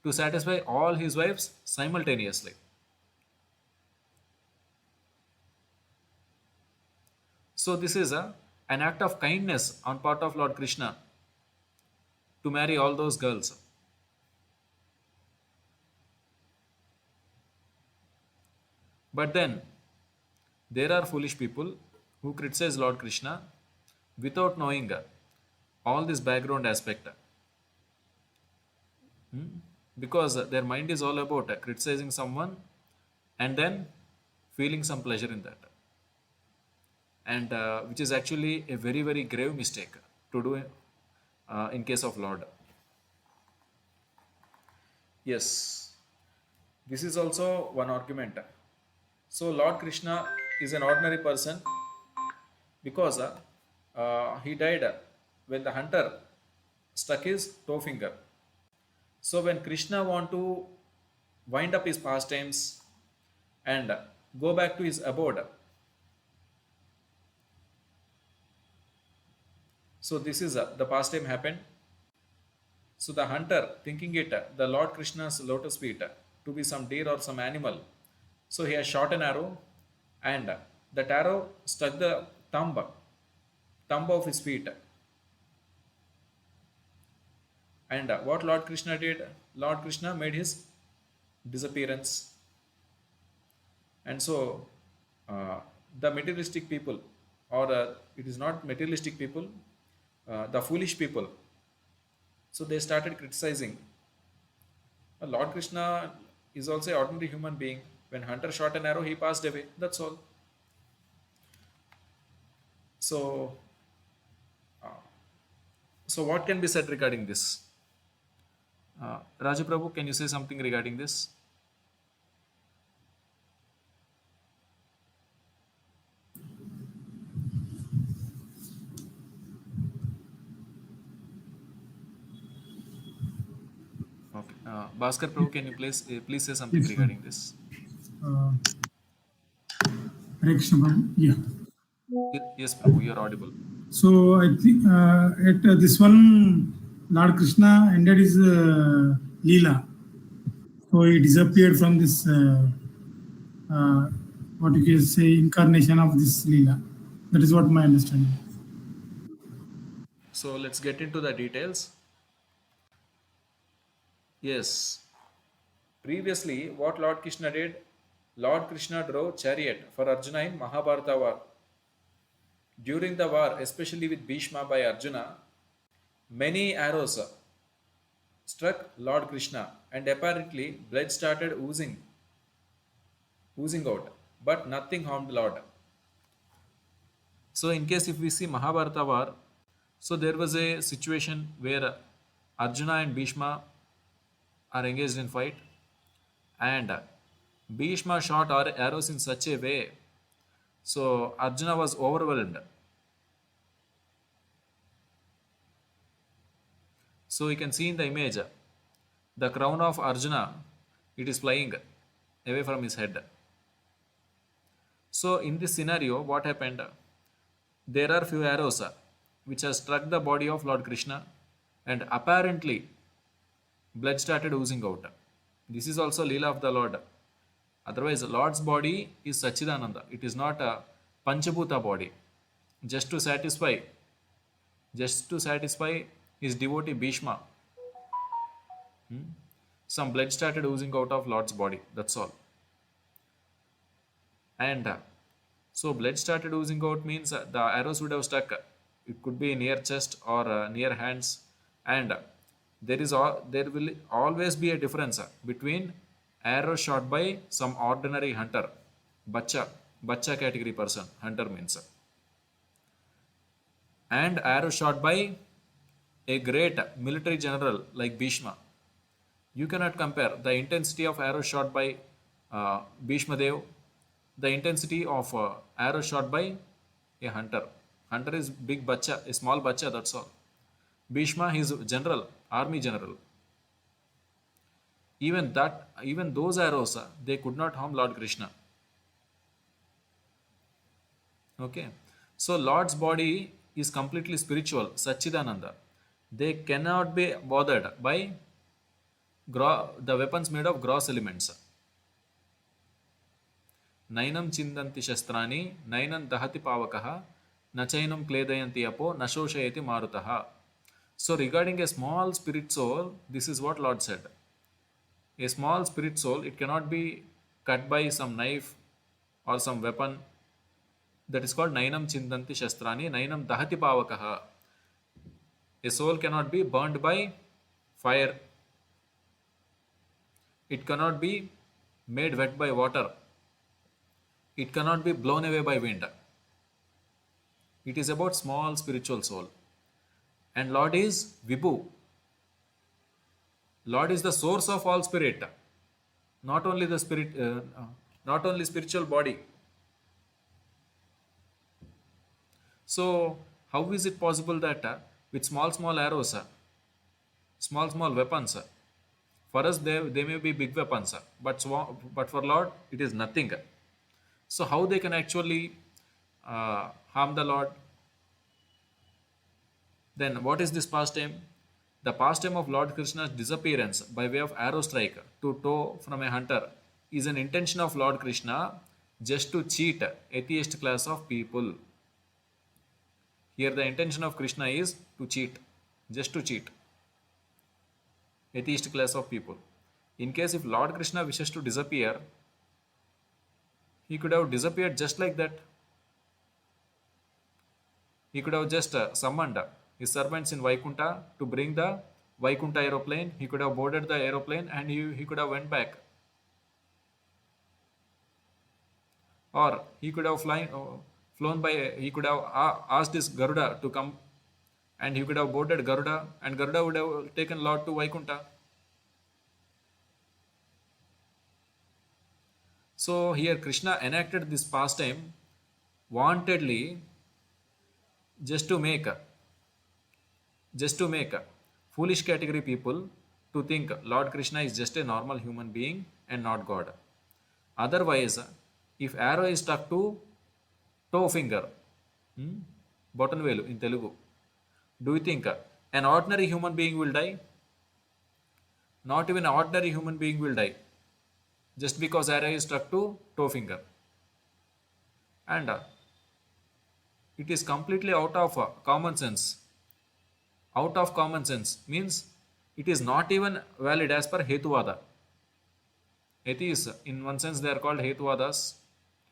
S2: To satisfy all his wives simultaneously. So this is an act of kindness on part of Lord Krishna to marry all those girls. But then there are foolish people who criticize Lord Krishna without knowing all this background aspect. Because their mind is all about criticizing someone and then feeling some pleasure in that, and which is actually a very very grave mistake to do in case of Lord. Yes, this is also one argument. So Lord Krishna is an ordinary person because he died when the hunter struck his toe finger. So when Krishna want to wind up his pastimes and go back to his abode, so this is the pastime happened. So the hunter, thinking it the Lord Krishna's lotus feet to be some deer or some animal, so he has shot an arrow, and that arrow struck the thumb of his feet. And what Lord Krishna did? Lord Krishna made his disappearance. And so uh, the materialistic people, or it is not materialistic people, the foolish people, so they started criticizing. Lord Krishna is also an ordinary human being. When hunter shot an arrow, he passed away. That's all. So, so what can be said regarding this? Raju Prabhu, can you say something regarding this? Okay. Bhaskar Prabhu, can you please say something
S1: Yes, sir.
S2: regarding this?
S1: Uh, Hare Krishna, Prabhu. Yeah.
S2: Yes, Prabhu, you are audible.
S1: So I think at this one, Lord Krishna ended his Leela. So he disappeared from this, uh, what you can say, incarnation of this Leela. That is what my understanding.
S2: So let's get into the details. Yes. Previously, what Lord Krishna did? Lord Krishna drove chariot for Arjuna in Mahabharata war. During the war, especially with Bhishma by Arjuna, many arrows struck Lord Krishna, and apparently blood started oozing out, but nothing harmed Lord. So, in case if we see Mahabharata war, so there was a situation where Arjuna and Bhishma are engaged in fight, and Bhishma shot arrows in such a way, So Arjuna was overwhelmed. So you can see in the image the crown of Arjuna, it is flying away from his head. So in this scenario, what happened? There are few arrows which have struck the body of Lord Krishna, and apparently blood started oozing out. This is also Leela of the Lord. Otherwise, Lord's body is Sachidananda. It is not a Panchabhuta body. Just to satisfy, just to satisfy his devotee Bhishma, some blood started oozing out of Lord's body. That's all. And so blood started oozing out means the arrows would have stuck. It could be near chest or near hands, and there will always be a difference between arrow shot by some ordinary hunter, bacha category person, hunter means, and arrow shot by a great military general like Bhishma. You cannot compare the intensity of arrow shot by Bhishma Dev, the intensity of arrow shot by a hunter. Hunter is big bacha, a small bacha, that's all. Bhishma is general, army general. Even those arrows, they could not harm Lord Krishna. Okay. So Lord's body is completely spiritual, Sachidananda. They cannot be bothered by the weapons made of gross elements. Nainam chindanti shastrani, nainan dahati pavakaha, nachainam kledayanti apo, nashoshayati marutaha. So regarding a small spirit soul, this is what Lord said. A small spirit soul, it cannot be cut by some knife or some weapon. That is called nainam chindanti shastrani, nainam dahati pavakaha. A soul cannot be burned by fire. It cannot be made wet by water. It cannot be blown away by wind. It is about small spiritual soul. And Lord is Vibhu. Lord is the source of all spirit. Not only the spirit, not only spiritual body. So how is it possible that with small arrows, small weapons, for us they may be big weapons, but for Lord it is nothing. So how they can actually harm the Lord? Then what is this pastime? The pastime of Lord Krishna's disappearance by way of arrow strike to toe from a hunter is an intention of Lord Krishna just to cheat atheist class of people. Here the intention of Krishna is to cheat, just to cheat atheist class of people. In case if Lord Krishna wishes to disappear, he could have disappeared just like that. He could have just summoned his servants in Vaikunta to bring the Vaikunta aeroplane. He could have boarded the aeroplane and he could have went back. Or he could have flown by, he could have asked his Garuda to come, and he could have boarded Garuda, and Garuda would have taken Lord to Vaikunta. So here Krishna enacted this pastime wantedly just to make foolish category people to think Lord Krishna is just a normal human being and not God. Otherwise, if arrow is stuck to toe finger, button velu in Telugu, do you think an ordinary human being will die? Not even an ordinary human being will die just because arrow is stuck to toe finger. And it is completely out of common sense. Out of common sense means it is not even valid as per Hetuvada. Atheists, in one sense, they are called Hetuvadas,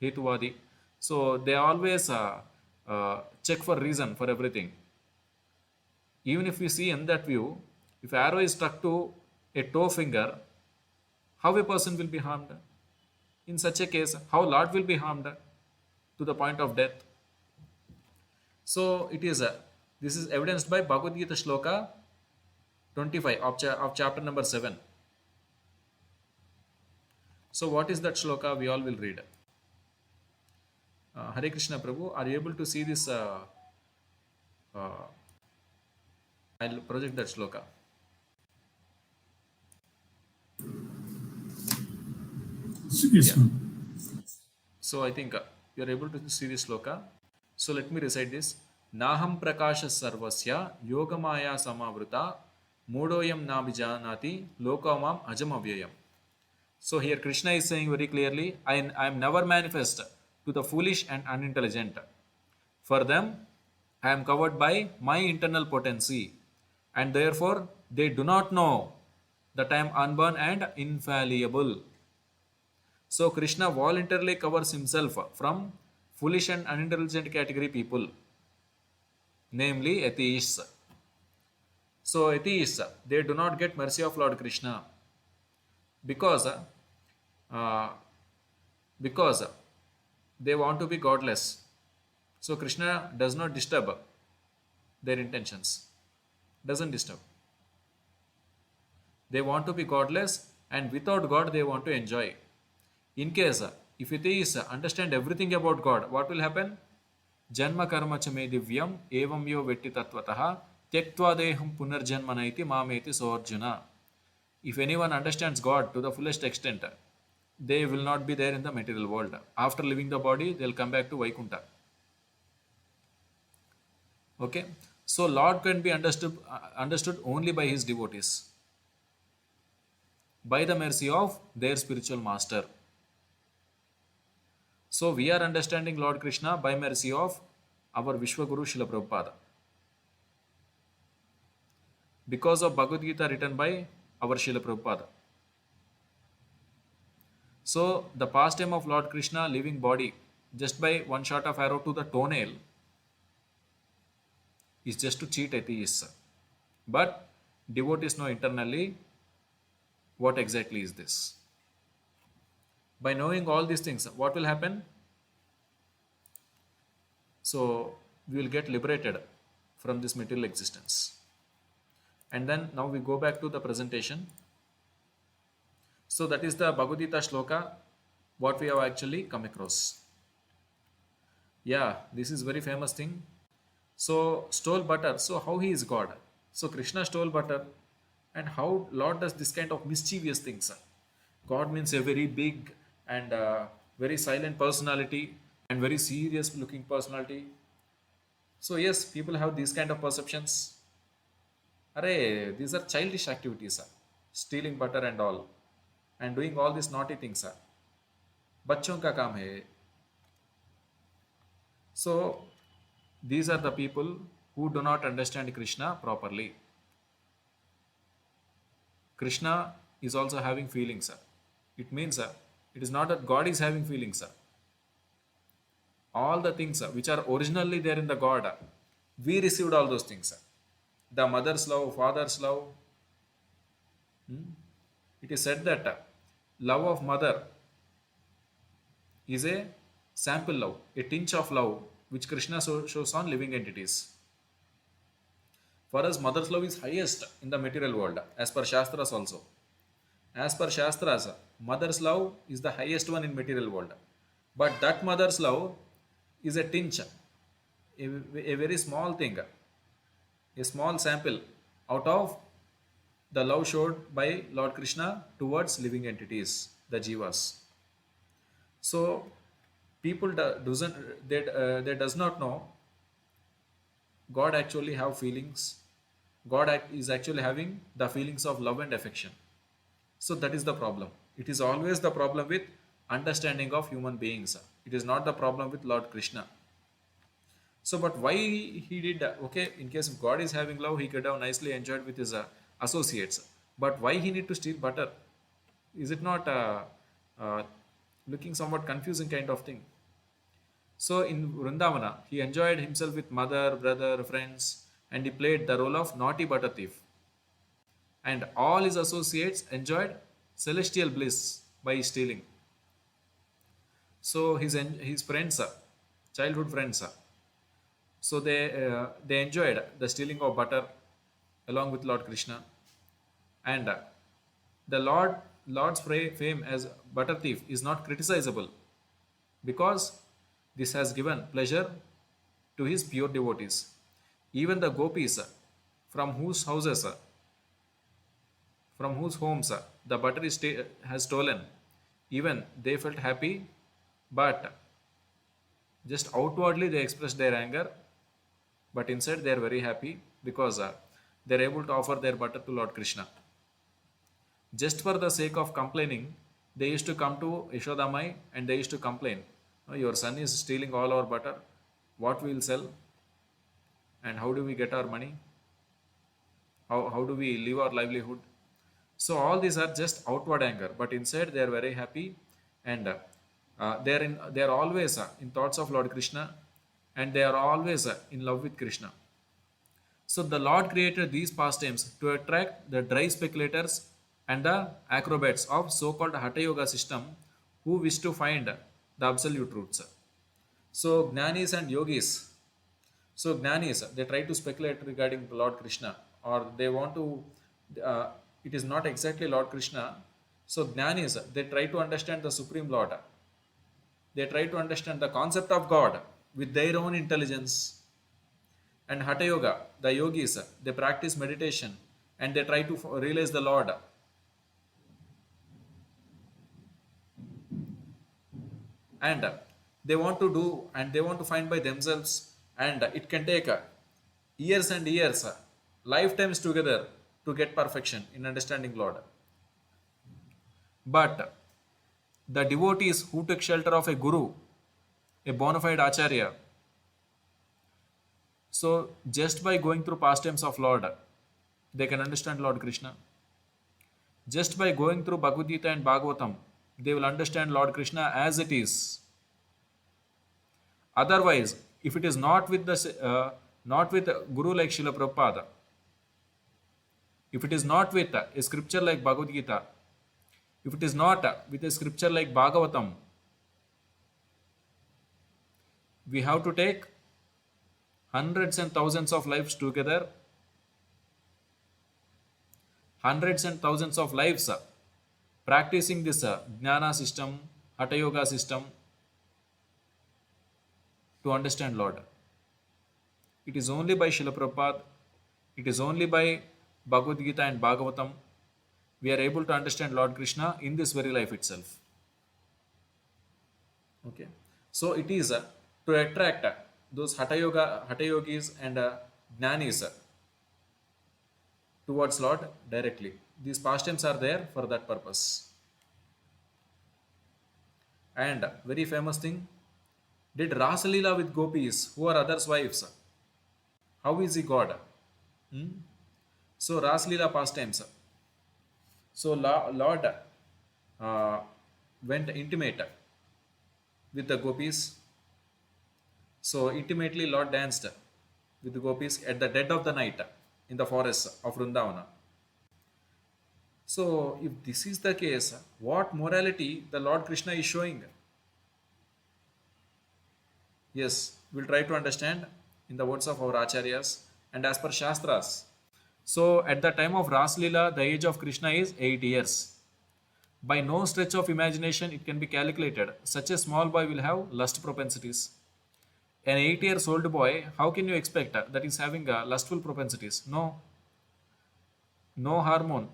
S2: Hetuvadi. So they always check for reason for everything. Even if we see in that view, if arrow is stuck to a toe finger, how a person will be harmed? In such a case, how Lord will be harmed to the point of death? So it is this is evidenced by Bhagavad Gita Shloka 25 of chapter number 7. So what is that shloka? We all will read. Hare Krishna Prabhu, are you able to see this? Uh, I'll project that shloka.
S1: Yes,
S2: Yeah.
S1: ma'am.
S2: So I think you're able to see this shloka. So let me recite this. Naham prakasha sarvasya yogamaya samavruta mudoyam nabijanati lokamam ajam avyayam. So here Krishna is saying very clearly, I am never manifest to the foolish and unintelligent. For them, I am covered by my internal potency, and therefore they do not know that I am unborn and infallible. So Krishna voluntarily covers himself from foolish and unintelligent category people, namely atheists. So atheists, they do not get mercy of Lord Krishna because uh, because they want to be godless. So Krishna does not disturb their intentions, doesn't disturb. They want to be godless, and without God they want to enjoy. In case if atheists understand everything about God, what will happen? Janma karma cha me divyam evam yo vetti tatvatah tyaktva deham punarjanmana iti mameti soarjuna. If anyone understands God to the fullest extent, they will not be there in the material world. After leaving the body, they'll come back to Vaikuntha. Okay? So Lord can be understood only by his devotees, by the mercy of their spiritual master. So we are understanding Lord Krishna by mercy of our Vishwaguru Srila Prabhupada. Because of Bhagavad Gita written by our Srila Prabhupada. So the pastime of Lord Krishna leaving body just by one shot of arrow to the toenail is just to cheat atheists. But devotees know internally what exactly is this. By knowing all these things, what will happen? So we will get liberated from this material existence. And then now we go back to the presentation. So that is the Bhagavad Gita shloka, what we have actually come across. Yeah, this is very famous thing. So stole butter. So how he is God? So Krishna stole butter, and how Lord does this kind of mischievous things? God means a very big and very silent personality and very serious looking personality. So yes, people have these kind of perceptions. Array, these are childish activities, sir. Stealing butter and all, and doing all these naughty things, sir. बच्चों का काम है. So these are the people who do not understand Krishna properly. Krishna is also having feelings, sir. It means, sir, it is not that God is having feelings, sir. All the things which are originally there in the God, we received all those things, sir. The mother's love, father's love. It is said that love of mother is a sample love, a tinge of love which Krishna shows on living entities. For us, mother's love is highest in the material world, as per Shastras also. As per Shastras, mother's love is the highest one in material world. But that mother's love is a tinge, a very small thing, a small sample out of the love showed by Lord Krishna towards living entities, the jivas. So people they does not know God actually have feelings. God is actually having the feelings of love and affection. So that is the problem. It is always the problem with understanding of human beings. It is not the problem with Lord Krishna. So, but why he did that? Okay, in case if God is having love, he could have nicely enjoyed with his associates. But why he need to steal butter? Is it not uh, looking somewhat confusing kind of thing? So in Vrindavana, he enjoyed himself with mother, brother, friends, and he played the role of naughty butter thief. And all his associates enjoyed celestial bliss by stealing. So his friends, childhood friends, so they enjoyed the stealing of butter along with Lord Krishna, and the Lord's fame as butter thief is not criticizable because This has given pleasure to his pure devotees. Even the gopis, from whose houses, from whose homes the butter is has stolen, even they felt happy, but just outwardly they expressed their anger, but inside they are very happy because they are able to offer their butter to Lord Krishna. Just for the sake of complaining, they used to come to Yashodamai and they used to complain, "Oh, your son is stealing all our butter. What we will sell and how do we get our money? How do we live our livelihood?" So all these are just outward anger, but inside they are very happy, and they are always in thoughts of Lord Krishna, and they are always in love with Krishna. So the Lord created these pastimes to attract the dry speculators and the acrobats of so-called Hatha Yoga system who wish to find the absolute truths. So Jnanis and Yogis, so Jnanis, they try to speculate regarding the Lord Krishna, or they want to, it is not exactly Lord Krishna. So Jnanis, they try to understand the Supreme Lord. They try to understand the concept of God with their own intelligence. And Hatha Yoga, the yogis, they practice meditation and they try to realize the Lord. And they want to do and they want to find by themselves. And it can take years and years, lifetimes together to get perfection in understanding Lord. But the devotees who took shelter of a guru, a bona fide acharya, so just by going through pastimes of Lord, they can understand Lord Krishna. Just by going through Bhagavad Gita and Bhagavatam, they will understand Lord Krishna as it is. Otherwise, if it is not with not with a guru like Srila Prabhupada, if it is not with a scripture like Bhagavad Gita, if it is not with a scripture like Bhagavatam, we have to take hundreds and thousands of lives together, hundreds and thousands of lives practicing this Jnana system, Hatha Yoga system to understand Lord. It is only by Srila Prabhupada, it is only by Bhagavad Gita and Bhagavatam we are able to understand Lord Krishna in this very life itself. Okay, so it is to attract those Hatha Yogis and Jnanis towards Lord directly. These pastimes are there for that purpose. And very famous thing, did Rasalila with gopis who are others' wives. How is he God? Hmm? So Rasalila pastimes. So Lord uh, went intimate with the gopis. So intimately Lord danced with the gopis at the dead of the night in the forest of Vrindavana. So if this is the case, what morality the Lord Krishna is showing? Yes, we'll try to understand in the words of our acharyas and as per Shastras. So at the time of Ras Leela, the age of Krishna is 8 years. By no stretch of imagination it can be calculated. Such a small boy will have lust propensities. An 8 years old boy, how can you expect that he's having lustful propensities? No. No hormone,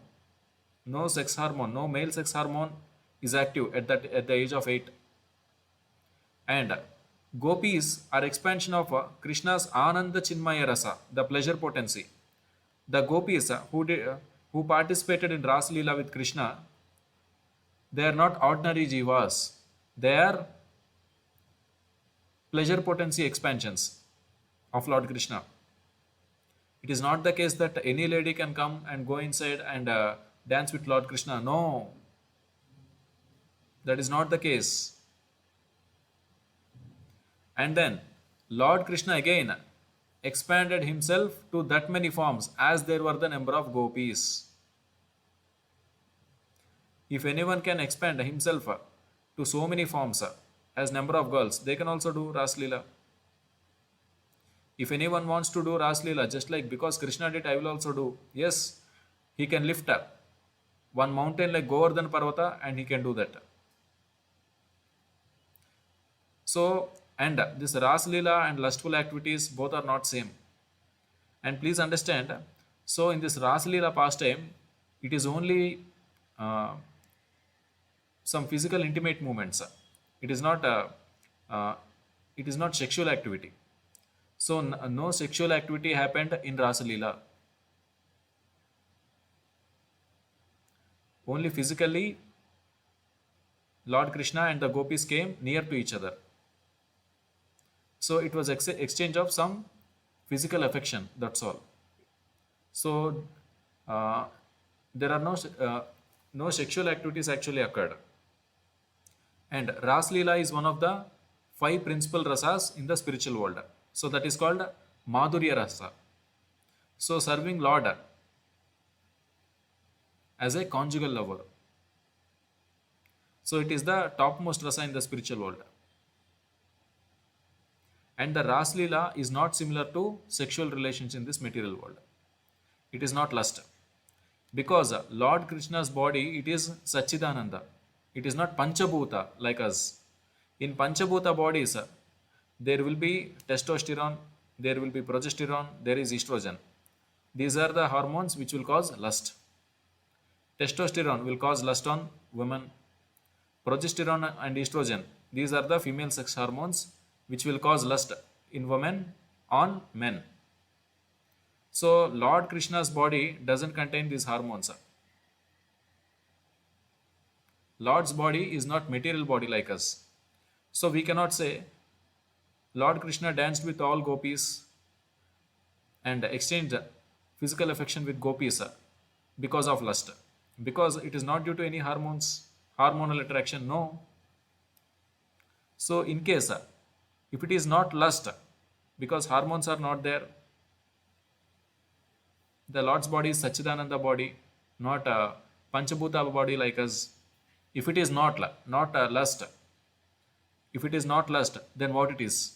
S2: no sex hormone, no male sex hormone is active at the age of 8. And gopis are expansion of Krishna's Ananda Chinmaya Rasa, the pleasure potency. The gopis who participated in Ras Leela with Krishna, they are not ordinary jivas. They are pleasure potency expansions of Lord Krishna. It is not the case that any lady can come and go inside and dance with Lord Krishna. No, that is not the case. And then Lord Krishna again expanded himself to that many forms as there were the number of gopis. If anyone can expand himself to so many forms as number of girls, they can also do Ras Leela. If anyone wants to do Ras Leela, just like because Krishna did, I will also do. Yes, he can lift up one mountain like Govardhan Parvata and he can do that. So And this ras leela and lustful activities both are not same. And please understand, so in this ras leela pastime, it is only uh, some physical intimate movements. It is not uh, it is not sexual activity. So no sexual activity happened in Rasa Leela. Only physically, Lord Krishna and the gopis came near to each other. So it was exchange of some physical affection. That's all. So uh, there are no sexual activities actually occurred. And Ras Leela is one of the five principal rasas in the spiritual world. So that is called Madhurya Rasa. So serving Lord as a conjugal lover. So it is the topmost rasa in the spiritual world. And the Ras Leela is not similar to sexual relations in this material world. It is not lust. Because Lord Krishna's body, it is Sachidananda. It is not Panchabhuta like us. In Panchabhuta bodies, there will be testosterone, there will be progesterone, there is estrogen. These are the hormones which will cause lust. Testosterone will cause lust on women. Progesterone and estrogen, these are the female sex hormones which will cause lust in women on men. So Lord Krishna's body doesn't contain these hormones. Lord's body is not material body like us. So we cannot say Lord Krishna danced with all gopis and exchanged physical affection with gopis because of lust. Because it is not due to any hormones, hormonal attraction, no. So in case if it is not lust, because hormones are not there, the Lord's body is Sachidananda body, not a Panchabhuta body like us. If it is not lust, if it is not lust, then what it is?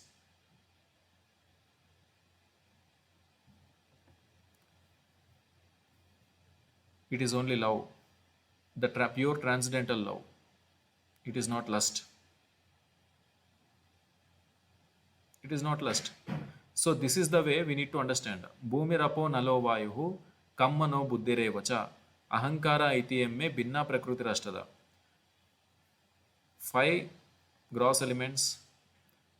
S2: It is only love, the pure transcendental love. It is not lust. It is not lust. So this is the way we need to understand. Bhumirapo nalo vayuhu kammano buddhirevacha ahankara itiyemme binna prakriti rashtada. Five gross elements,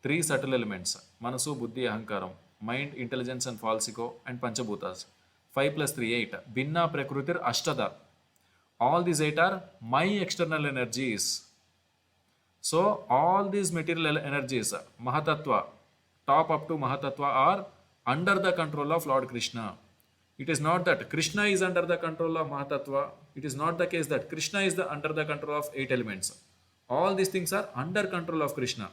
S2: three subtle elements, manasu, buddhi, ahankaram, mind, intelligence and false ego, and panchabhutas. 5 plus 3, 8. Binna prakrutir ashtada. All these 8 are my external energies. So all these material energies, Mahatattva, top up to Mahatattva, are under the control of Lord Krishna. It is not that Krishna is under the control of Mahatattva. It is not the case that Krishna is under the control of 8 elements. All these things are under control of Krishna.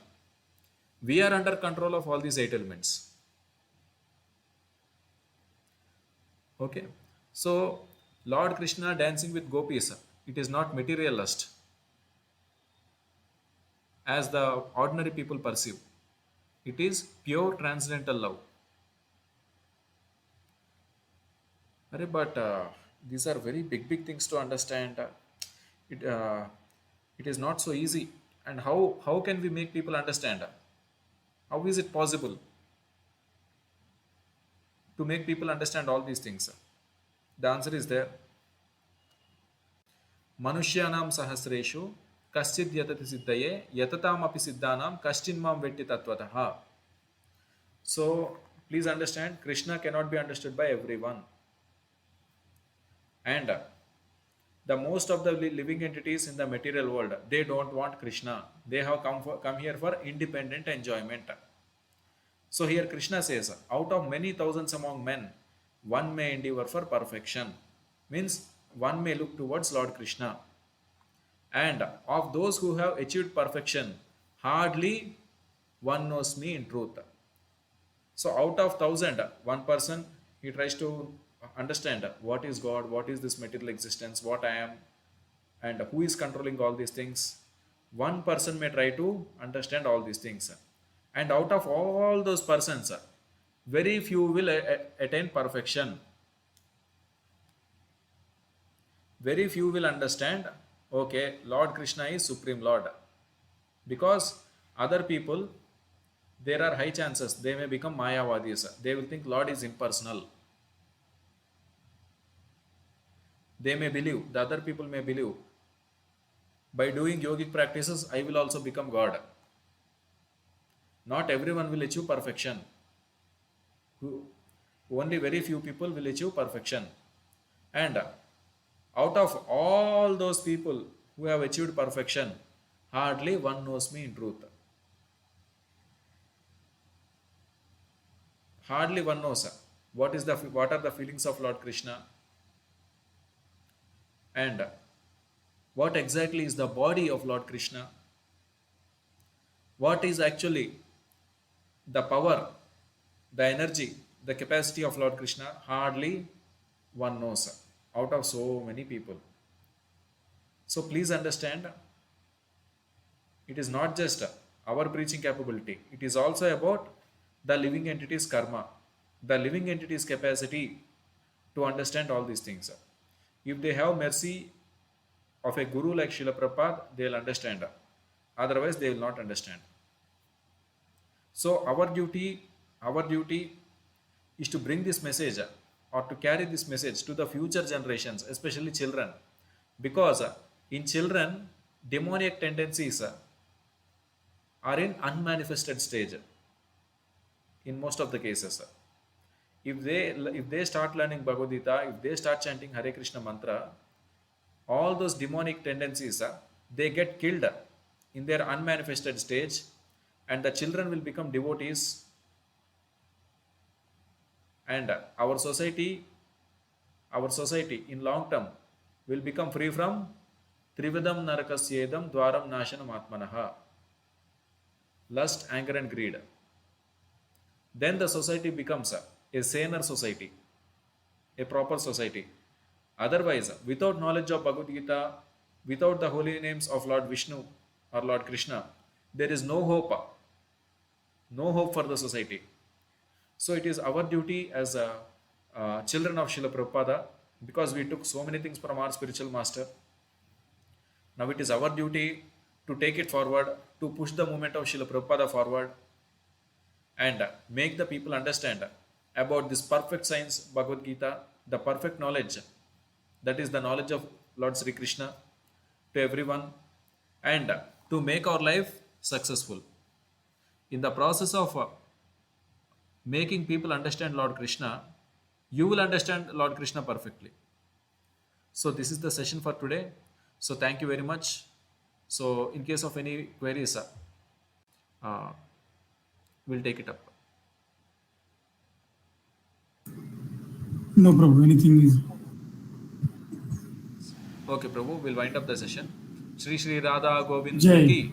S2: We are under control of all these 8 elements. Okay. So Lord Krishna dancing with gopis, it is not material lust as the ordinary people perceive. It is pure transcendental love. But these are very big things to understand. It, uh, it is not so easy. And how can we make people understand? How is it possible to make people understand all these things? The answer is there. Manushyanam sahasreshu kaschid yatati siddhaye yatatam api siddhanam kaschinmam vetti tattvataha. So please understand, Krishna cannot be understood by everyone. And the most of the living entities in the material world, they don't want Krishna. They have come here for independent enjoyment. So here Krishna says, out of many thousands among men, one may endeavor for perfection. Means one may look towards Lord Krishna. And of those who have achieved perfection, hardly one knows me in truth. So out of 1,000, one person, he tries to understand what is God, what is this material existence, what I am, and who is controlling all these things. One person may try to understand all these things. And out of all those persons, very few will attain perfection. Very few will understand, okay, Lord Krishna is Supreme Lord. Because other people, there are high chances they may become Mayavadis. They will think Lord is impersonal. They may believe, the other people may believe, by doing yogic practices, I will also become God. Not everyone will achieve perfection. Only very few people will achieve perfection. And out of all those people who have achieved perfection, hardly one knows me in truth. Hardly one knows what are the feelings of Lord Krishna, and what exactly is the body of Lord Krishna, what is actually the power, the energy, the capacity of Lord Krishna. Hardly one knows out of so many people. So please understand, it is not just our preaching capability, it is also about the living entity's karma, the living entity's capacity to understand all these things. If they have mercy of a guru like Srila Prabhupada, they will understand. Otherwise, they will not understand. So our duty is to bring this message or to carry this message to the future generations, especially children, because in children, demoniac tendencies are in unmanifested stage in most of the cases. If they start learning Bhagavad Gita, if they start chanting Hare Krishna mantra, all those demonic tendencies they get killed in their unmanifested stage, and the children will become devotees, and our society in long term will become free from Trividam Narakasyedam Dwaram Nashanam Atmanaha, lust, anger, and greed. Then the society becomes a saner society, a proper society. Otherwise, without knowledge of Bhagavad Gita, without the holy names of Lord Vishnu or Lord Krishna, there is no hope for the society. So it is our duty as children of Srila Prabhupada, because we took so many things from our spiritual master. Now it is our duty to take it forward, to push the movement of Srila Prabhupada forward, and make the people understand about this perfect science, Bhagavad Gita, the perfect knowledge, that is the knowledge of Lord Sri Krishna, to everyone, and to make our life successful. In the process of making people understand Lord Krishna, you will understand Lord Krishna perfectly. So this is the session for today. So thank you very much. So in case of any queries, we'll take it up.
S1: No, Prabhu. Anything is.
S2: Okay, Prabhu, we'll wind up the session. Shri Shri Radha Govind
S1: Jai.
S2: ki,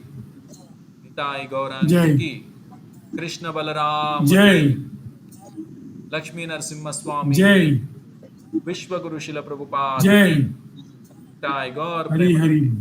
S2: Nitai Gaurang
S1: Jai.
S2: ki, Krishna Balaram
S1: Jai.
S2: ki, Lakshmi Narasimha Swami
S1: Jai.
S2: ki, Vishwa Guru Shila Prabhupada
S1: Jai.
S2: ki, Nitai Gaur
S1: Hari
S2: Prema.
S1: Hari.